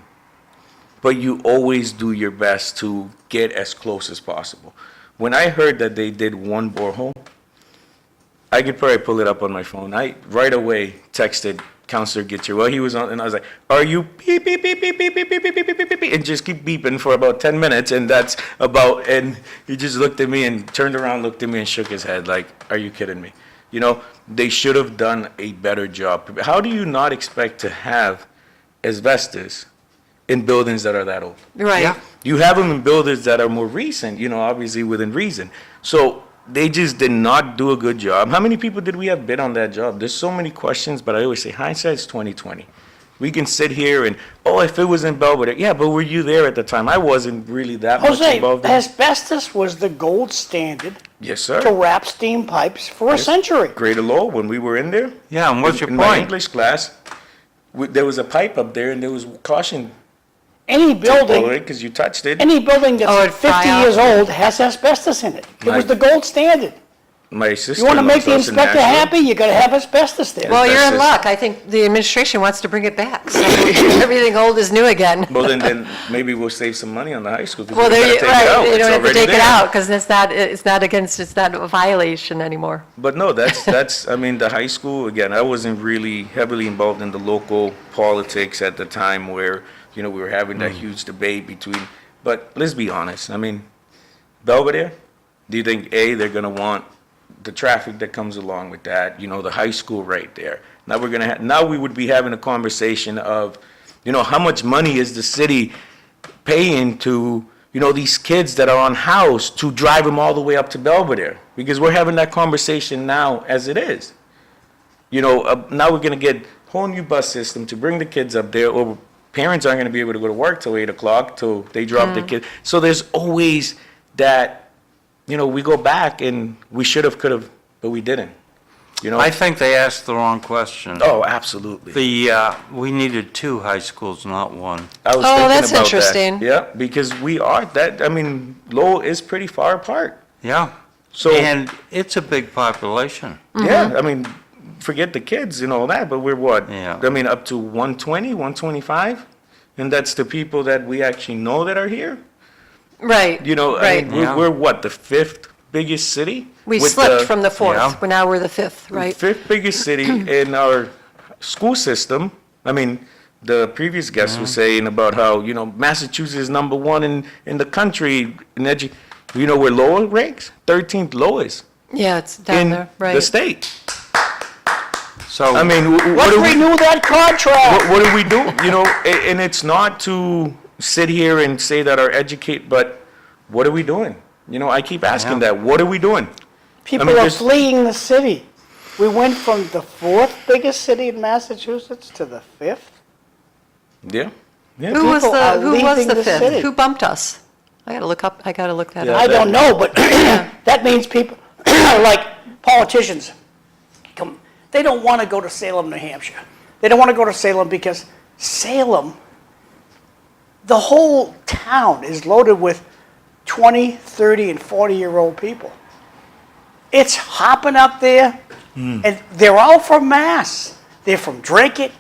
but you always do your best to get as close as possible. When I heard that they did one borehole, I could probably pull it up on my phone. I right away texted counselor gets here. Well, he was on, and I was like, are you beep, beep, beep, beep, beep, beep, beep, beep, beep, beep, beep, beep, and just keep beeping for about 10 minutes, and that's about, and he just looked at me and turned around, looked at me and shook his head like, are you kidding me? You know, they should have done a better job. How do you not expect to have asbestos in buildings that are that old? Right. Yeah. You have them in buildings that are more recent, you know, obviously within reason. So they just did not do a good job. How many people did we have bid on that job? There's so many questions, but I always say hindsight's 20/20. We can sit here and, oh, if it was in Belvedere, yeah, but were you there at the time? I wasn't really that much Jose, involved in it. asbestos was the gold standard Yes, to sir. wrap steam pipes for a century. Greater Lowell, when we were in there. Yeah, and what's your in my point? English class, there was a pipe up there and there was caution Any building, because you touched it. any building Oh, it'd that's 50 fry years off. old has asbestos in it. It was Right. the gold standard. My sister. You want to make the inspector happy, you got to have asbestos there. Well, you're in Asbestos. luck. I think the administration wants to bring it back. So everything old is new again. Well, then maybe we'll save some money on the high school. 'cause Well, we there gotta you, take it out. right, you It's don't have to already take it there. out because it's not a violation anymore. But no, that's, I mean, the high school, again, I wasn't really heavily involved in the local politics at the time where, you know, we were having that huge debate between, but let's be honest, I mean, Belvedere, do you think, A, they're gonna want the traffic that comes along with that, you know, the high school right there? Now we're gonna now we would be having a conversation of, you know, how much money is the city paying to, you know, these kids that are on house to drive them all the way up to Belvedere? Because we're having that conversation now as it is. You know, now we're gonna get whole new bus system to bring the kids up there, or parents aren't gonna be able to go to work till 8 o'clock, till they drop the kid. So there's always that, you know, we go back and we should have, could have, but we didn't. You know? I think they asked the wrong question. Oh, absolutely. We needed 2 high schools, not 1. I was Oh, thinking that's about that. interesting. Yeah, because we are that, I mean, Lowell is pretty far apart. Yeah. So, And it's a big population. yeah, I mean, forget the kids and all that, but we're what? Yeah. I mean, up to 120, 125? And that's the people that we actually know that are here? Right. You know, I Right. mean, Yeah. we're what, the 5th biggest city? We With slipped the from the fourth, Yeah. but now we're the fifth, right? 5th biggest city in our school system. I mean, the previous guest was saying about how, you know, Massachusetts is #1 in the country in you know where Lowell ranks? 13th lowest Yeah, it's down in there, right. the state. So. I mean, what Let's do we, renew that contract. what do we do? You know, and it's not to sit here and say that our educate, but what are we doing? You know, I keep asking Yeah. that. What are we doing? People I mean, are just- fleeing the city. We went from the 4th biggest city in Massachusetts to the 5th. Yeah. Yeah. Who was people are who was leaving the the fifth? city. Who bumped us? I gotta look that Yeah. up. I don't know, but that means people, like politicians, they don't want to go to Salem, New Hampshire. They don't want to go to Salem because Salem, the whole town is loaded with 20, 30, and 40-year-old people. It's hopping up there, and they're all from Mass. They're from Dracut,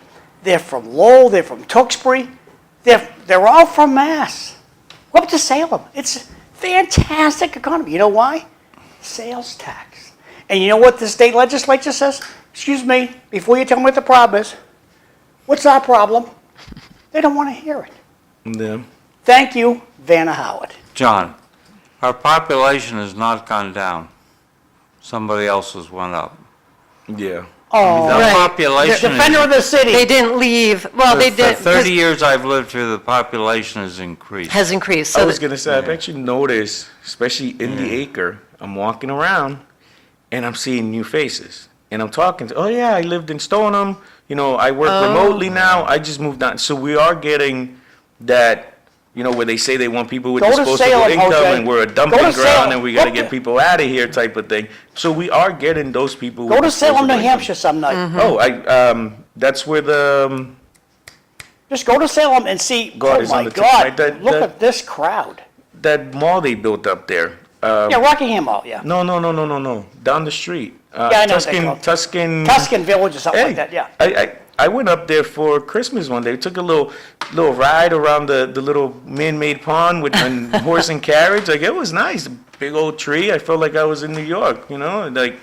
they're from Lowell, they're from Tewksbury. They're all from Mass. Go up to Salem. It's fantastic economy. You know why? Sales tax. And you know what the state legislature says? Excuse me, before you tell me what the problem is, what's our problem? They don't want to hear it. Yeah. Thank you, Vanna Howard. John, our population has not gone down. Somebody else's went up. Yeah. Oh, The Right. population defender of is, the city. They didn't leave, well, they for did, 30 years I've lived here, the population has increased. has increased. I So was that- gonna say, I've actually noticed, especially in the acre, I'm walking around and I'm seeing new faces. And I'm talking to, oh yeah, I lived in Stoneham, you know, I work remotely now, I just moved on. So we are getting that, you know, where they say they want people with Go to disposable Salem, income Jose. and we're a Go dumping to ground Salem. and we gotta Go get to- people out of here type of thing. So we are getting those people with Go to Salem, New disposable income. Hampshire some night. Oh, that's where the, Just go to Salem and see, God, oh it's on my the tip, God, right? That- look that- at this crowd. that mall they built up there. Yeah, Rockingham Mall, yeah. No. Down the street. Yeah, I know what they Tuscan, call it. Tuscan. Tuscan Village or something Hey, like that, yeah. I went up there for Christmas one day. Took a little ride around the little man-made pond with a horse and carriage. Like, it was nice. Big old tree. I felt like I was in New York, you know? Like,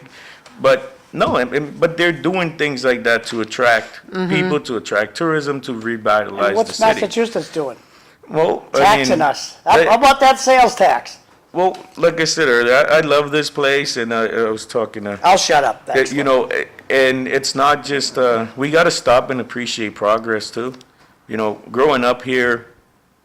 but No, but they're doing things like that to attract people, to attract tourism, to revitalize And the what's city. Massachusetts doing? Well, Taxing us. How about that sales tax? Well, like I said earlier, I love this place, and I was talking to, I'll shut up. Thanks. you know, and it's not just, we got to stop and appreciate progress too. You know, growing up here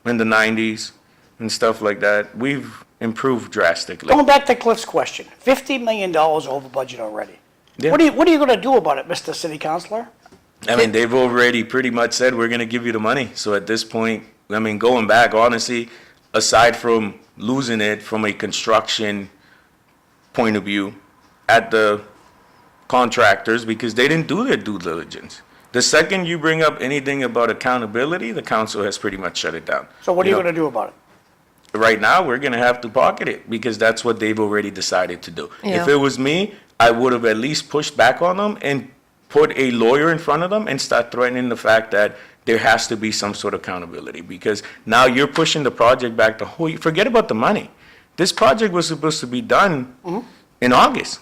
in the 90s and stuff like that, we've improved drastically. Going back to Cliff's question, $50 million over budget already. Yeah. What are you going to do about it, Mr. City Councilor? I mean, they've already pretty much said, we're going to give you the money. So at this point, I mean, going back, honestly, aside from losing it from a construction point of view at the contractors, because they didn't do their due diligence. The second you bring up anything about accountability, the council has pretty much shut it down. So what are you know, going to do about it? Right now, we're going to have to pocket it because that's what they've already decided to do. Yeah. If it was me, I would have at least pushed back on them and put a lawyer in front of them and start threatening the fact that there has to be some sort of accountability, because now you're pushing the project back the whole, forget about the money. This project was supposed to be done in August.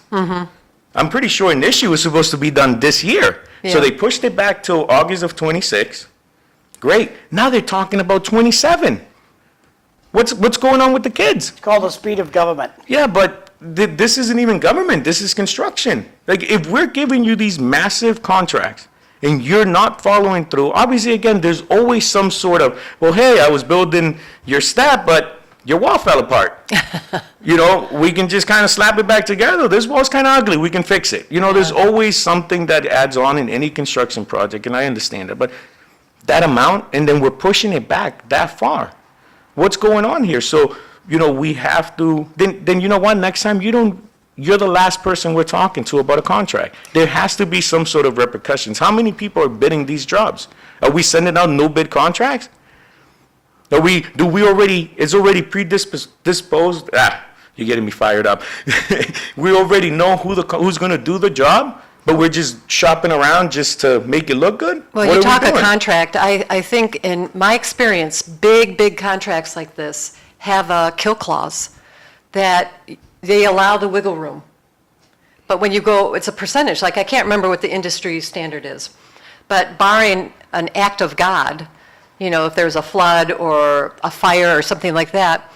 I'm pretty sure initially it was supposed to be done this year. So Yeah. they pushed it back till August of '26. Great. Now they're talking about '27. What's going on with the kids? It's called the speed of government. Yeah, but this isn't even government, this is construction. Like, if we're giving you these massive contracts and you're not following through, obviously, again, there's always some sort of, well, hey, I was building your step, but your wall fell apart. You know, we can just kind of slap it back together. This wall's kind of ugly, we can fix it. You know, there's always something that adds on in any construction project, and I understand that, but that amount, and then we're pushing it back that far. What's going on here? So, you know, we have to, then you know what, next time you're the last person we're talking to about a contract. There has to be some sort of repercussions. How many people are bidding these jobs? Are we sending out no bid contracts? It's already predisposed? You're getting me fired up. We already know who's gonna do the job, but we're just shopping around just to make it look good? Well, What you are we talk a doing? contract, I think in my experience, big contracts like this have a kill clause that they allow the wiggle room. But when you go, it's a percentage, like I can't remember what the industry standard is. But barring an act of God, you know, if there's a flood or a fire or something like that,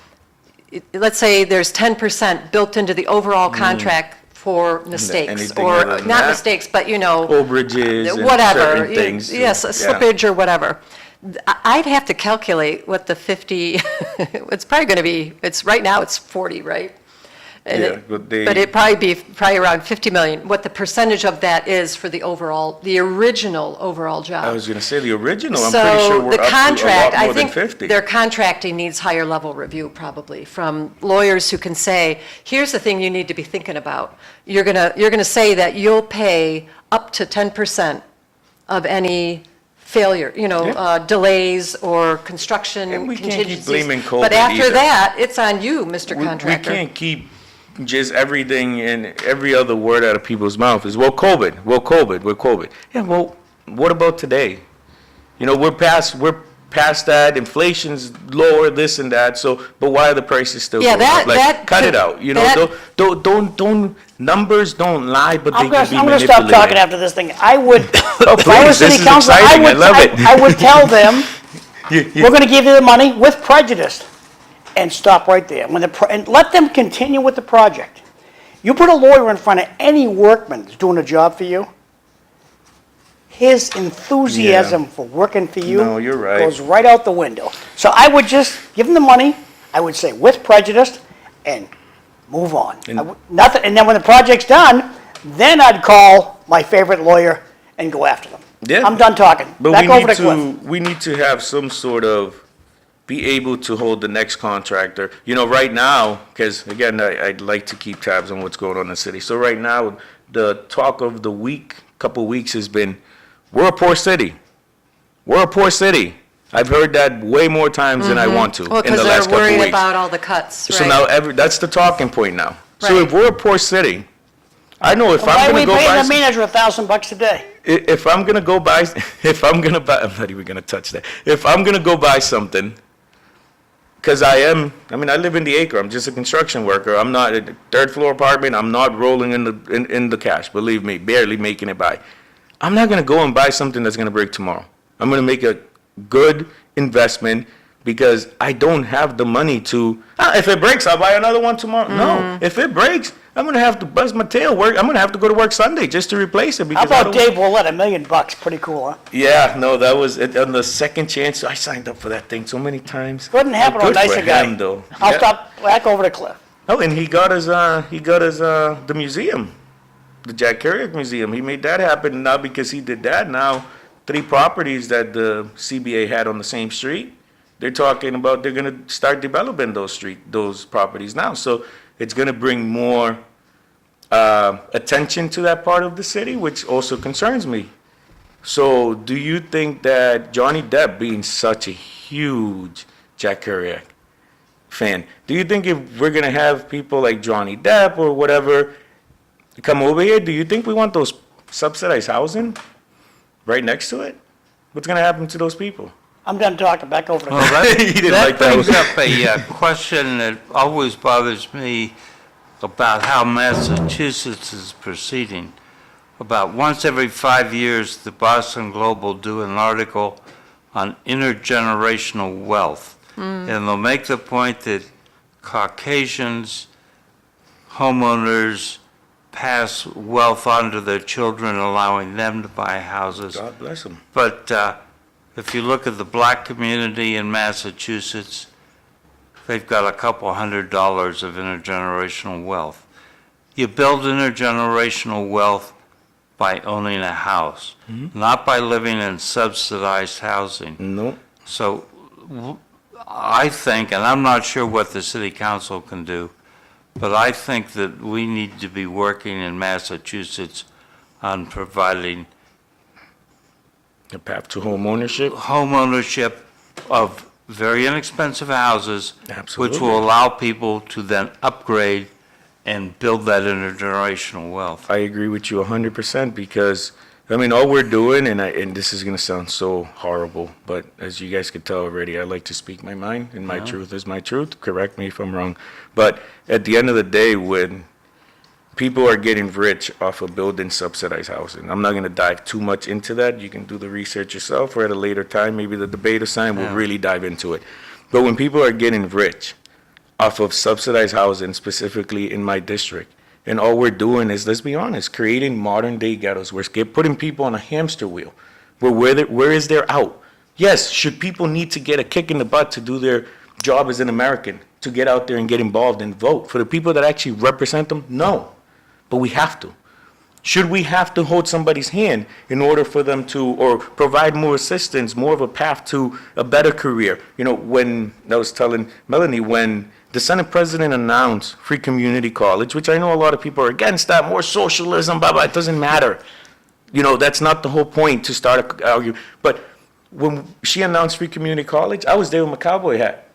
let's say there's 10% built into the overall contract for mistakes, anything or other than not that? mistakes, but you know. Overages and Whatever, certain things. yes, a Yeah. slippage or whatever. I'd have to calculate what the 50, it's probably going to be, right now it's 40, right? And Yeah, it- but But it'd probably be around 50 million, what the percentage of that is for the original overall job. I was gonna say the original, I'm pretty sure So we're the up to a contract, lot I more than think 50. their contracting needs higher level review probably from lawyers who can say, here's the thing you need to be thinking about. You're gonna say that you'll pay up to 10% of any failure, Yeah. delays or construction And we can't keep contingencies. blaming COVID But after either. that, it's on you, Mr. We Contractor. can't keep just everything and every other word out of people's mouth is, well, COVID. Yeah, well, what about today? You know, we're past that, inflation's lower, this and that, so, but why are the prices still Yeah, going up? Like, that cut it could- out, you know, that- don't, numbers don't lie, but they I'm can be gonna stop talking manipulated. after this thing. I would, if I was Please, this city is council, exciting. I love it. I would tell them, You- we're gonna give you the money with prejudice, and stop right there. And let them continue with the project. You put a lawyer in front of any workman that's doing a job for you, his enthusiasm for working for you No, you're right. goes right out the window. So I would just give them the money, I would say with prejudice, and move on. Nothing, and then when the project's done, then I'd call my favorite lawyer and go after them. Yeah. I'm done talking. But Back over to Cliff. we need to have some sort of, be able to hold the next contractor. You know, right now, because again, I'd like to keep tabs on what's going on in the city. So right now, the talk of the couple weeks has been, we're a poor city. We're a poor city. I've heard that way more times than I want to Well, in because the they're last couple worried weeks. about all the cuts, So right? now that's the talking point now. So Right. if we're a poor city, I know if Why I'm are we gonna go paying buy. the manager $1,000 a day? If I'm gonna go buy, I'm not even gonna touch that. If I'm gonna go buy something, Because I live in the acre. I'm just a construction worker. I'm not a third floor apartment. I'm not rolling in the cash. Believe me, barely making it by. I'm not gonna go and buy something that's gonna break tomorrow. I'm gonna make a good investment because I don't have the money to. If it breaks, I'll buy another one tomorrow. No, if it breaks, I'm gonna have to bust my tail. I'm gonna have to go to work Sunday just to replace it. How Because I about don't- Dave Willett, $1 million? Pretty cool, huh? Yeah, no, that was on the second chance. I signed up for that thing so many times. Couldn't happen to a Good for nicer guy. him, though. I'll Yeah. stop back over the cliff. Oh, and he got his the museum, the Jack Kerouac Museum. He made that happen. Now because he did that, now 3 properties that the CBA had on the same street, they're talking about they're gonna start developing those properties now. So it's gonna bring more attention to that part of the city, which also concerns me. So do you think that Johnny Depp, being such a huge Jack Kerouac fan, do you think if we're gonna have people like Johnny Depp or whatever come over here, do you think we want those subsidized housing right next to it? What's gonna happen to those people? I'm done talking, back over the Well, cliff. that, He didn't that like that brings one. up a question that always bothers me about how Massachusetts is proceeding. About once every 5 years, the Boston Globe will do an article on intergenerational wealth. And they'll make the point that Caucasians, homeowners, pass wealth on to their children, allowing them to buy houses. God bless them. But if you look at the black community in Massachusetts, they've got a couple $100 of intergenerational wealth. You build intergenerational wealth by owning a house, not by living in subsidized housing. No. So I think, and I'm not sure what the city council can do, but I think that we need to be working in Massachusetts on providing A path to home ownership. home ownership of very inexpensive houses, Absolutely. which will allow people to then upgrade and build that intergenerational wealth. I agree with you 100% because, all we're doing, and this is going to sound so horrible, but as you guys could tell already, I like to speak my mind, and my truth is my truth. Correct me if I'm wrong. But at the end of the day, when people are getting rich off of building subsidized housing, I'm not going to dive too much into that. You can do the research yourself, or at a later time, maybe the debate assigned, we'll really dive into it. But when people are getting rich off of subsidized housing, specifically in my district, and all we're doing is, let's be honest, creating modern day ghettos. We're putting people on a hamster wheel. Where is their out? Yes, should people need to get a kick in the butt to do their job as an American, to get out there and get involved and vote? For the people that actually represent them, no. But we have to. Should we have to hold somebody's hand in order for them to, or provide more assistance, more of a path to a better career? When I was telling Melanie, when the Senate President announced free community college, which I know a lot of people are against that, more socialism, blah, blah, it doesn't matter. That's not the whole point to start an argument. But when she announced free community college, I was there with my cowboy hat.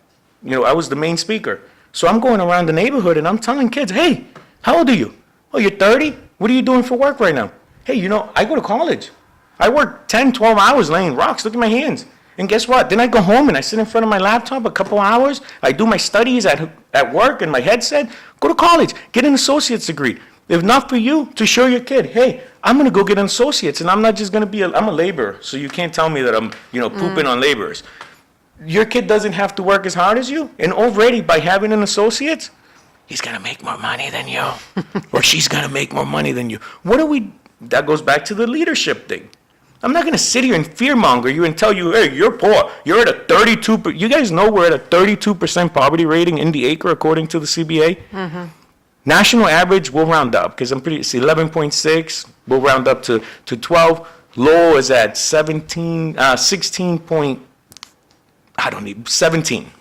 I was the main speaker. So I'm going around the neighborhood and I'm telling kids, hey, how old are you? Oh, you're 30? What are you doing for work right now? Hey, I go to college. I work 10, 12 hours laying rocks. Look at my hands. And guess what? Then I go home and I sit in front of my laptop a couple hours. I do my studies at work and my headset. Go to college. Get an associate's degree. If not for you, to show your kid, hey, I'm going to go get an associate's, and I'm not just going to be I'm a laborer. So you can't tell me that I'm, pooping on laborers. Your kid doesn't have to work as hard as you. And already by having an associate's, he's going to make more money than you. Or she's going to make more money than you. That goes back to the leadership thing. I'm not going to sit here and fearmonger you and tell you, hey, you're poor. You're at a 32%. You guys know we're at a 32% poverty rating in the acre according to the CBA. Mm-hmm. National average, we'll round up because it's 11.6. We'll round up to 12. Lowell is at 16 17.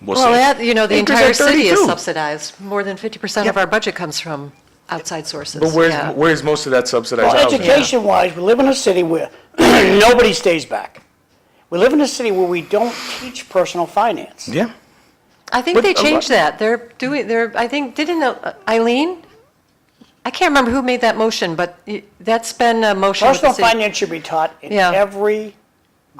We'll say. The Acres entire at city is 32. subsidized. More than 50% of our budget comes from outside sources. But Yeah. where's most of that subsidized Well, housing? education-wise, we live in a city where nobody stays back. We live in a city where we don't teach personal finance. Yeah. I think But they a lot- changed that. I think, didn't Eileen? I can't remember who made that motion, but that's been a motion with the Personal city. finance should be taught in Yeah. every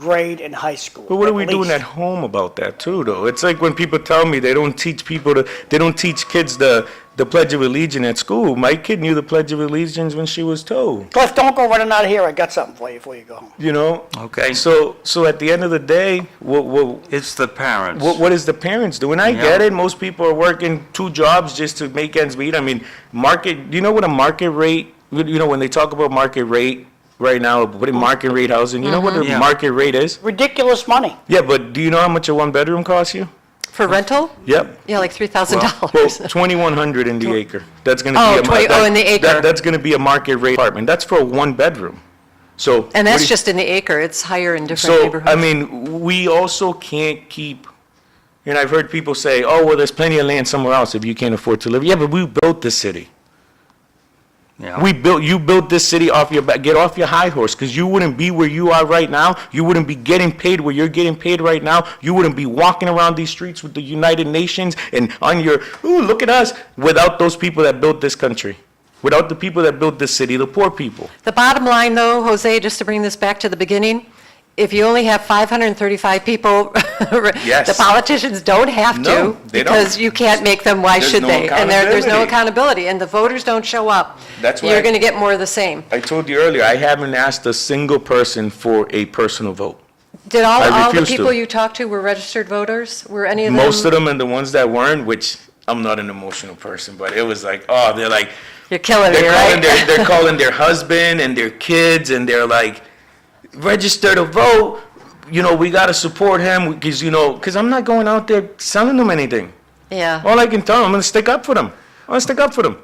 grade in high school. But what are we at doing least. at home about that too, though? It's like when people tell me they don't teach kids the Pledge of Allegiance at school. My kid knew the Pledge of Allegiance when she was 2. Cliff, don't go running out of here. I got something for you before you go home. You know? Okay. So at the end of the day, what It's the parents. what is the parents doing? I Yeah. get it. Most people are working 2 jobs just to make ends meet. I mean, do you know what a market rate, you know, when they talk about market rate right now, putting market rate housing, you know what a Yeah. market rate is? Ridiculous money. Yeah, but do you know how much a 1-bedroom costs you? For rental? Yep. Yeah, like $3,000. Well, 2,100 in the acre. That's going to Oh, be a 20 in the acre. That's going to be a market rate apartment. That's for a 1-bedroom. So. And what that's do you- just in the acre. It's higher in different So, neighborhoods. I mean, we also can't keep, and I've heard people say, oh, well, there's plenty of land somewhere else if you can't afford to live. Yeah, but we built this city. Yeah. You built this city off your back. Get off your high horse, because you wouldn't be where you are right now. You wouldn't be getting paid where you're getting paid right now. You wouldn't be walking around these streets with the United Nations and on your, ooh, look at us, without those people that built this country. Without the people that built this city, the poor people. The bottom line, though, Jose, just to bring this back to the beginning, if you only have 535 people, Yes. the politicians don't have to. No, they don't. Because you can't make them, why There's should no they? And there's no accountability. accountability, and the voters don't show up. That's why- You're going to get more of the same. I told you earlier, I haven't asked a single person for a personal vote. Did I all the refuse to. people you talked to were registered voters? Were any of them? Most of them, and the ones that weren't, which I'm not an emotional person, but it was like, oh, they're like, You're killing me, right? they're calling their husband and their kids, and they're like, register to vote. You know, we got to support him because, you know, because I'm not going out there selling them anything. Yeah. All I can tell them, I'm going to stick up for them. I'm going to stick up for them.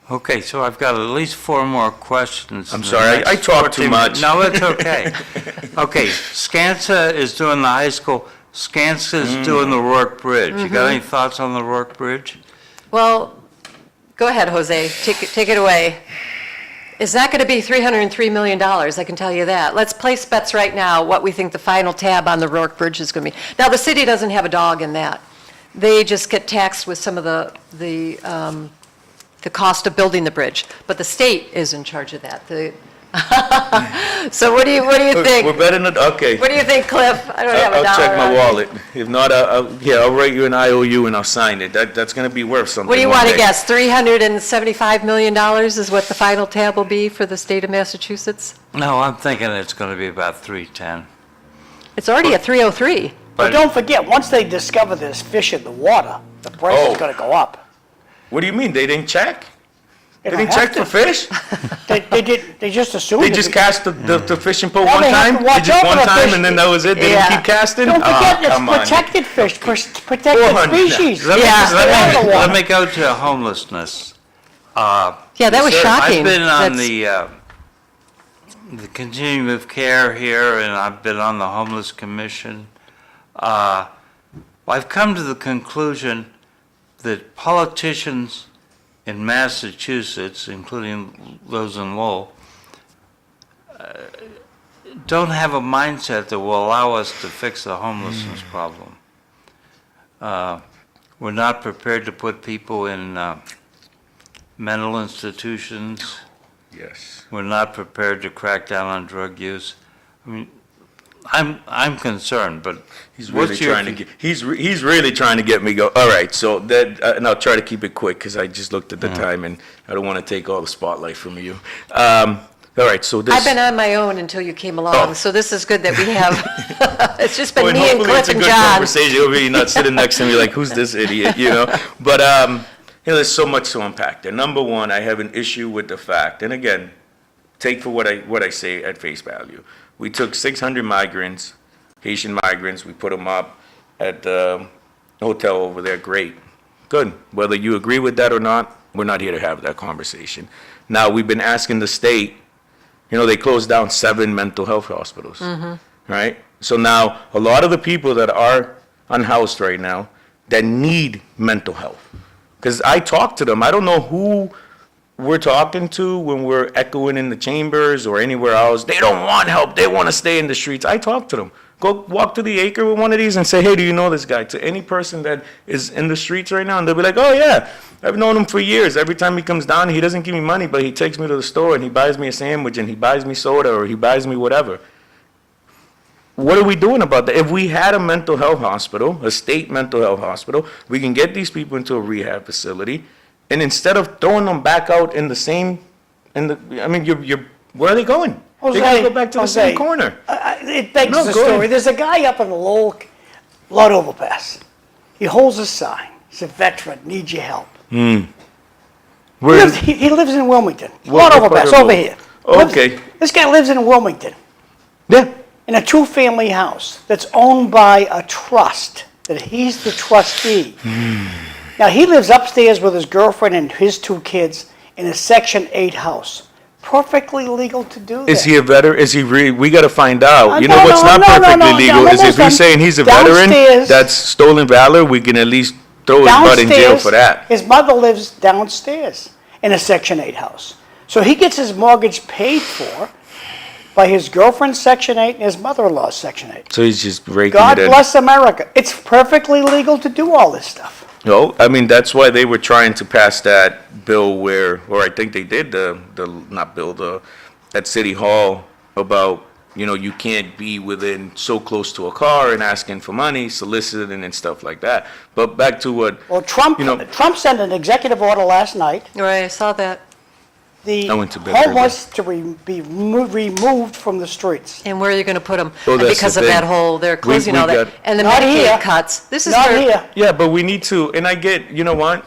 Okay, so I've got at least 4 more questions. I'm in the sorry, next I talk too 14 much. No, it's okay. Okay, Skanska is doing the high school. Skanska is doing the Rourke Bridge. You got any thoughts on the Rourke Bridge? Well, go ahead, Jose. Take it away. It's not going to be $303 million, I can tell you that. Let's place bets right now what we think the final tab on the Rourke Bridge is going to be. Now, the city doesn't have a dog in that. They just get taxed with some of the cost of building the bridge, but the state is in charge of that. So what do you think? We're betting it, okay. What do you think, Cliff? I don't have a dollar I'll check my on me. wallet. If not, I'll write you an IOU and I'll sign it. That's going to be worth something. What do you one want to day. guess? $375 million is what the final tab will be for the state of Massachusetts? No, I'm thinking it's going to be about 310. It's already at 303. But don't forget, once they discover there's fish in the water, the price Oh. is going to go up. What do you mean? They didn't check? They don't didn't have check to. for fish? They just assumed. They it just be- cast the fishing pole Well, one they have time? to watch They just out one for the time fish. and then that was it? They Yeah. didn't keep casting? Don't forget, it's come on. protected fish, protected 400. species. Let me, Yeah. Stay out of the let water. me go to homelessness. Yeah, that was sir. shocking. I've been on That's- the continuum of care here, and I've been on the homeless commission. I've come to the conclusion that politicians in Massachusetts, including those in Lowell, don't have a mindset that will allow us to fix the homelessness problem. We're not prepared to put people in mental institutions. Yes. We're not prepared to crack down on drug use. I mean, I'm concerned, but He's really what's your trying to get, he's really trying to get me go, all right, so that, and I'll try to keep it quick because I just looked at the time and I don't want to take all the spotlight from you. All right, so this. I've been on my own until you came along, Oh. so this is good that we have, it's just been Well, me and hopefully it's Cliff a and good John. conversation. You'll be not sitting next to me like, who's this idiot, you know? But, you know, there's so much to unpack there. Number one, I have an issue with the fact, and again, take for what I say at face value. We took 600 migrants, Haitian migrants, we put them up at the hotel over there. Great. Good. Whether you agree with that or not, we're not here to have that conversation. Now, we've been asking the state, you know, they closed down 7 mental health hospitals, right? So now, a lot of the people that are unhoused right now that need mental health, because I talk to them, I don't know who we're talking to when we're echoing in the chambers or anywhere else. They don't want help. They want to stay in the streets. I talk to them. Go walk to the acre with one of these and say, hey, do you know this guy? To any person that is in the streets right now, and they'll be like, oh, yeah, I've known him for years. Every time he comes down, he doesn't give me money, but he takes me to the store and he buys me a sandwich and he buys me soda or he buys me whatever. what are we doing about that? If we had a mental health hospital, a state mental health hospital, we can get these people into a rehab facility, and instead of throwing them back out in the same, I mean, where are they going? They gotta go back to the same corner. It begs No, the go story. ahead. There's a guy up in the Lowell flood overpass. He holds a sign. He's a veteran, needs your help. Where, He lives in Wilmington. What- Flood what part overpass, of over Lowell? here. Okay. This guy lives in Wilmington, yeah, in a two-family house that's owned by a trust, that he's the trustee. Now, he lives upstairs with his girlfriend and his two kids in a Section 8 house. Perfectly legal to do that. is he a veteran? Is he we gotta find out. You no, know what's no, not no, no, perfectly no, legal no, is if listen, he's saying he's a veteran downstairs- that's stolen valor, we can at least throw his butt in jail for that. His mother lives downstairs in a Section 8 house. So he gets his mortgage paid for by his girlfriend's Section 8 and his mother-in-law's Section 8. So he's just raking God it in. bless America. It's perfectly legal to do all this stuff. No, I mean, that's why they were trying to pass that bill where, or I think they did not bill, at City Hall about, you can't be within so close to a car and asking for money, soliciting and stuff like that. But back to what, Well, Trump sent an executive order last night. Right, I saw that. The I went to bed early. homeless to be removed from the streets. And where are you going to put them? Well, that's Because the of that thing. whole, they're closing all we that. got- And the Not here. Medicaid cuts. This is Not where, here. yeah, but we need to, and I get, you know what?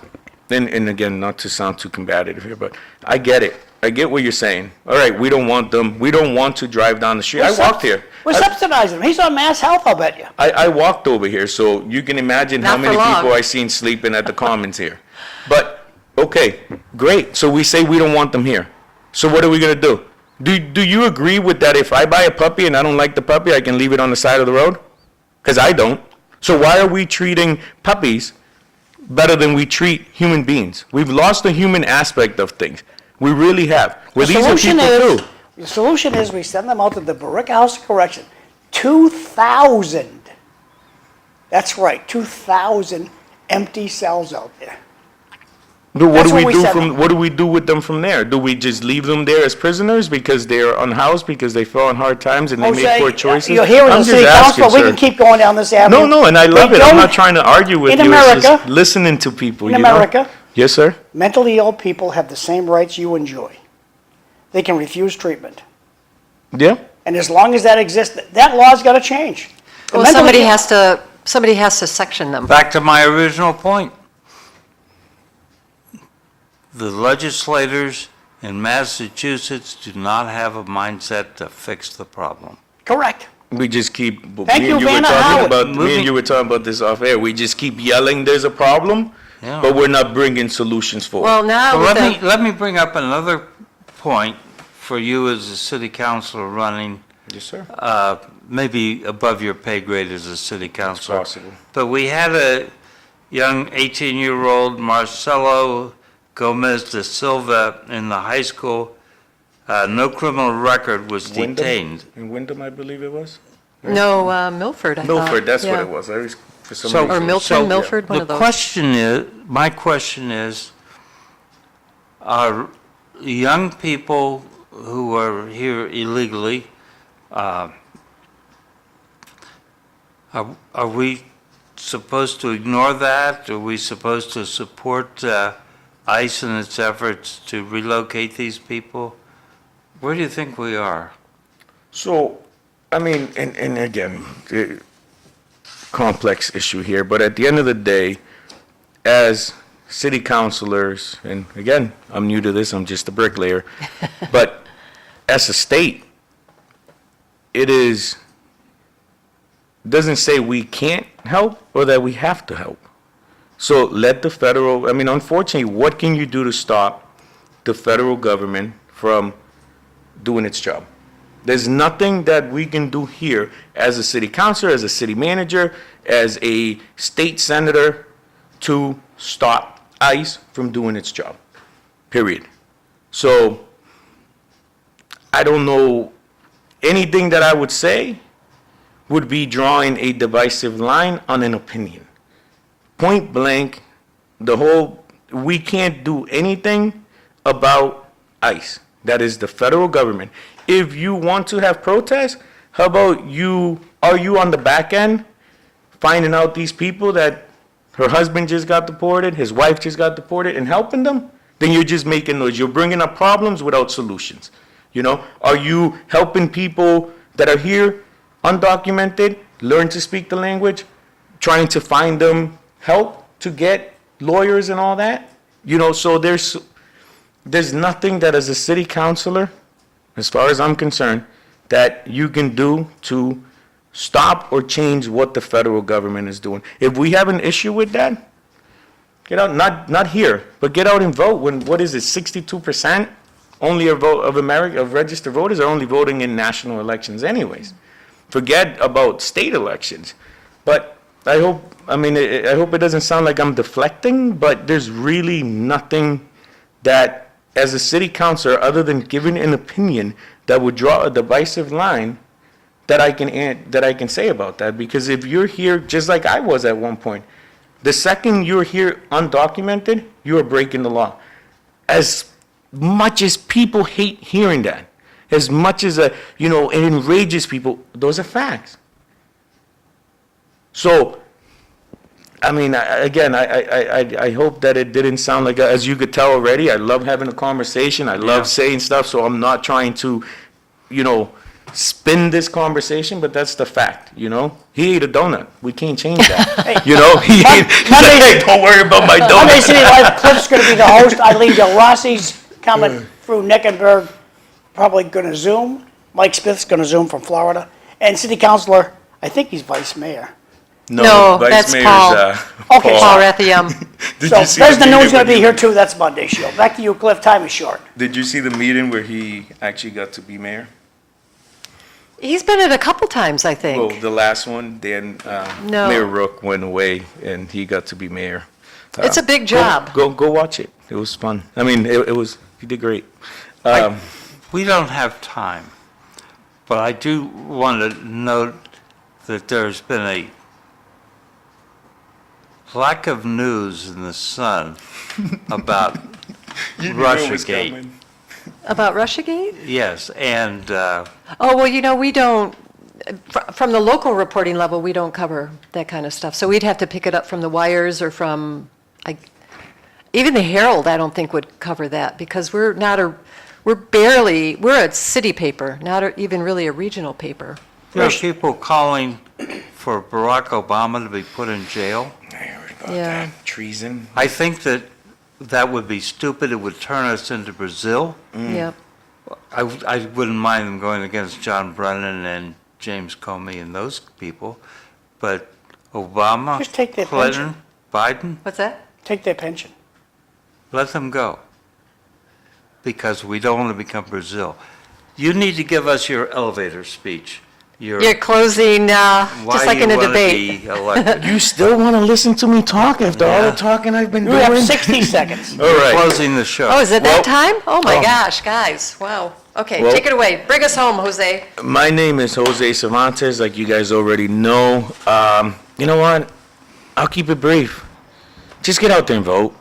And again, not to sound too combative here, but I get it. I get what you're saying. All right, we don't want them, we don't want to drive down the street. I walked here. We're subsidizing him. He's on Mass Health, I'll bet you. I walked over here, so you can imagine how Not for many long. people I seen sleeping at the Commons here. But, okay, great. So we say we don't want them here. So what are we gonna do? Do you agree with that if I buy a puppy and I don't like the puppy, I can leave it on the side of the road? Because I don't. So why are we treating puppies better than we treat human beings? We've lost the human aspect of things. We really have. Well, these are people too. The solution is we send them out to the Barica House of Correction. 2,000. That's right, 2,000 empty cells out there. But what That's do what we we do said. from, what do we do with them from there? Do we just leave them there as prisoners because they're unhoused, because they fell on hard times and they make poor choices? You're hearing the I'm city just council, asking, we can sir. keep going down this avenue. No, and I love We it. I'm don't- not trying to argue with in you. It's just America- listening to people, in you know? America- Yes, sir? Mentally ill people have the same rights you enjoy. They can refuse treatment. Yeah? And as long as that exists, that law's got to change. The well, mentally- somebody has to section them. Back to my original point. The legislators in Massachusetts do not have a mindset to fix the problem. Correct. We just keep, Thank me you, and you were Vanna talking Howard. about, me Moving- and you were talking about this off air. We just keep yelling there's a problem, Yeah. but we're not bringing solutions forward. Well, now So with let me bring up another point for you as a city councilor running, Yes, sir. maybe above your pay grade as a city councilor. Possible. But we had a young 18-year-old Marcelo Gomez de Silva in the high school. No criminal record, was Wyndham? detained. In Wyndham, I believe it was? No, Milford, I thought. Milford, that's what Yeah. it was. I was, for some So- reason. Or Milton, Milford, one of those. My question is, are young people who are here illegally, are we supposed to ignore that? Are we supposed to support ICE in its efforts to relocate these people? Where do you think we are? So, I mean, and again, complex issue here, but at the end of the day, as city councilors, and again, I'm new to this, I'm just a bricklayer, but as a state, doesn't say we can't help or that we have to help. So let the federal, I mean, unfortunately, what can you do to stop the federal government from doing its job? There's nothing that we can do here as a city councilor, as a city manager, as a state senator to stop ICE from doing its job, period. So I don't know, anything that I would say would be drawing a divisive line on an opinion. Point blank, we can't do anything about ICE. That is the federal government. If you want to have protests, how about you are you on the back end finding out these people that her husband just got deported, his wife just got deported, and helping them? Then you're just making noise. You're bringing up problems without solutions. You know, are you helping people that are here, undocumented, learn to speak the language, trying to find them help to get lawyers and all that? You know, so there's nothing that as a city councilor, as far as I'm concerned, that you can do to stop or change what the federal government is doing. If we have an issue with that, get out, not here, but get out and vote. When, what is it, 62% only of registered voters are only voting in national elections anyways. Forget about state elections. But I hope it doesn't sound like I'm deflecting, but there's really nothing that, as a city councilor, other than giving an opinion that would draw a divisive line, that I can say about that. Because if you're here, just like I was at one point, the second you're here undocumented, you are breaking the law. As much as people hate hearing that, as much as it enrages people, those are facts. So, I mean, I hope that it didn't sound like, as you could tell already, I love having a conversation. I love saying stuff, so I'm not trying to, spin this conversation, but that's the fact, He ate a donut. We can't change that. He ate, hey, don't worry about my donut. Monday City Live, Cliff's going to be the host. Eileen Delrossi's coming through Nickenberg, probably going to Zoom. Mike Smith's going to Zoom from Florida. And city councilor, I think he's vice mayor. No, Vice that's Mayor's, Paul. Okay, Paul sorry. Rethiam. Did So you see the President New's meeting going to be when here too. That's Monday's show. Back to you, Cliff. Time is short. Did you see the meeting where he actually got to be mayor? He's been at a couple times, I Well, think. the last one, then No. Mayor Rook went away and he got to be mayor. It's a big job. Go watch it. It was fun. I mean, he did great. We don't have time, but I do want to note that there's been a lack of news in the Sun about Russiagate. About Russiagate? Yes, and Oh, well, we don't, from the local reporting level, we don't cover that kind of stuff. So we'd have to pick it up from the wires or from, even the Herald, I don't think would cover that because we're a city paper, not even really a regional paper. there are people calling for Barack Obama to be put in jail. I heard about Yeah. that. Treason. I think that would be stupid. It would turn us into Brazil. Yep. I wouldn't mind them going against John Brennan and James Comey and those people, but Obama, Just take their Clinton, Biden, What's that? Take their pension. let them go. Because we don't want to become Brazil. You need to give us your elevator speech. You're closing, just like in a debate. Why you want to be elected. You still want to listen to me talk after all the talking I've been You have doing? 60 seconds. All right. Closing the show. Oh, is it Well, that time? Oh, my gosh, guys, wow. Okay, Well- take it away. Bring us home, Jose. My name is Jose Cervantes, like you guys already know. You know what? I'll keep it brief. Just get out there and vote.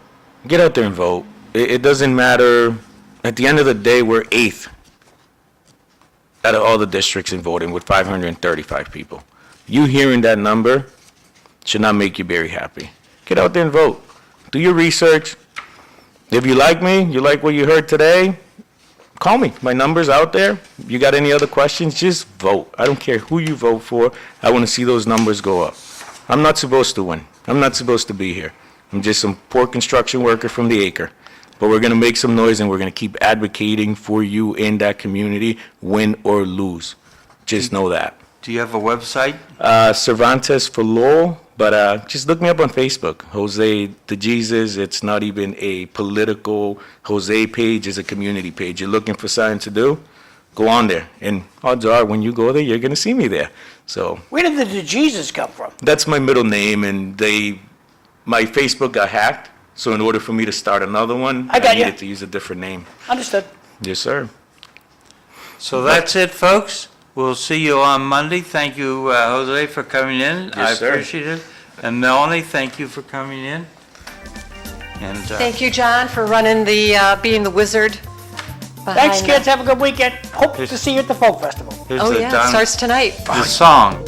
Get out there and vote. It doesn't matter. At the end of the day, we're 8th out of all the districts in voting with 535 people. You hearing that number should not make you very happy. Get out there and vote. Do your research. If you like me, you like what you heard today, call me. My number's out there. You got any other questions, just vote. I don't care who you vote for. I want to see those numbers go up. I'm not supposed to win. I'm not supposed to be here. I'm just some poor construction worker from the acre. But we're going to make some noise and we're going to keep advocating for you in that community, win or lose. Just know that. Do you have a website? Cervantes for Lowell, but just look me up on Facebook. Jose the Jesus. It's not even a political Jose page. It's a community page. You're looking for something to do? Go on there. And odds are when you go there, you're going to see me there. So Where did the Jesus come from? that's my middle name, and my Facebook got hacked. So in order for me to start another one, I got you. needed to use a different name. Understood. Yes, sir. So that's it, folks. We'll see you on Monday. Thank you, Jose, for coming in. Yes, I sir. appreciate it. And Melanie, thank you for coming in. And Thank you, John, for running being the wizard behind Thanks, the- kids. Have a good weekend. Hope to see you at the Folk Festival. here's Oh, the yeah, it starts tonight. the song.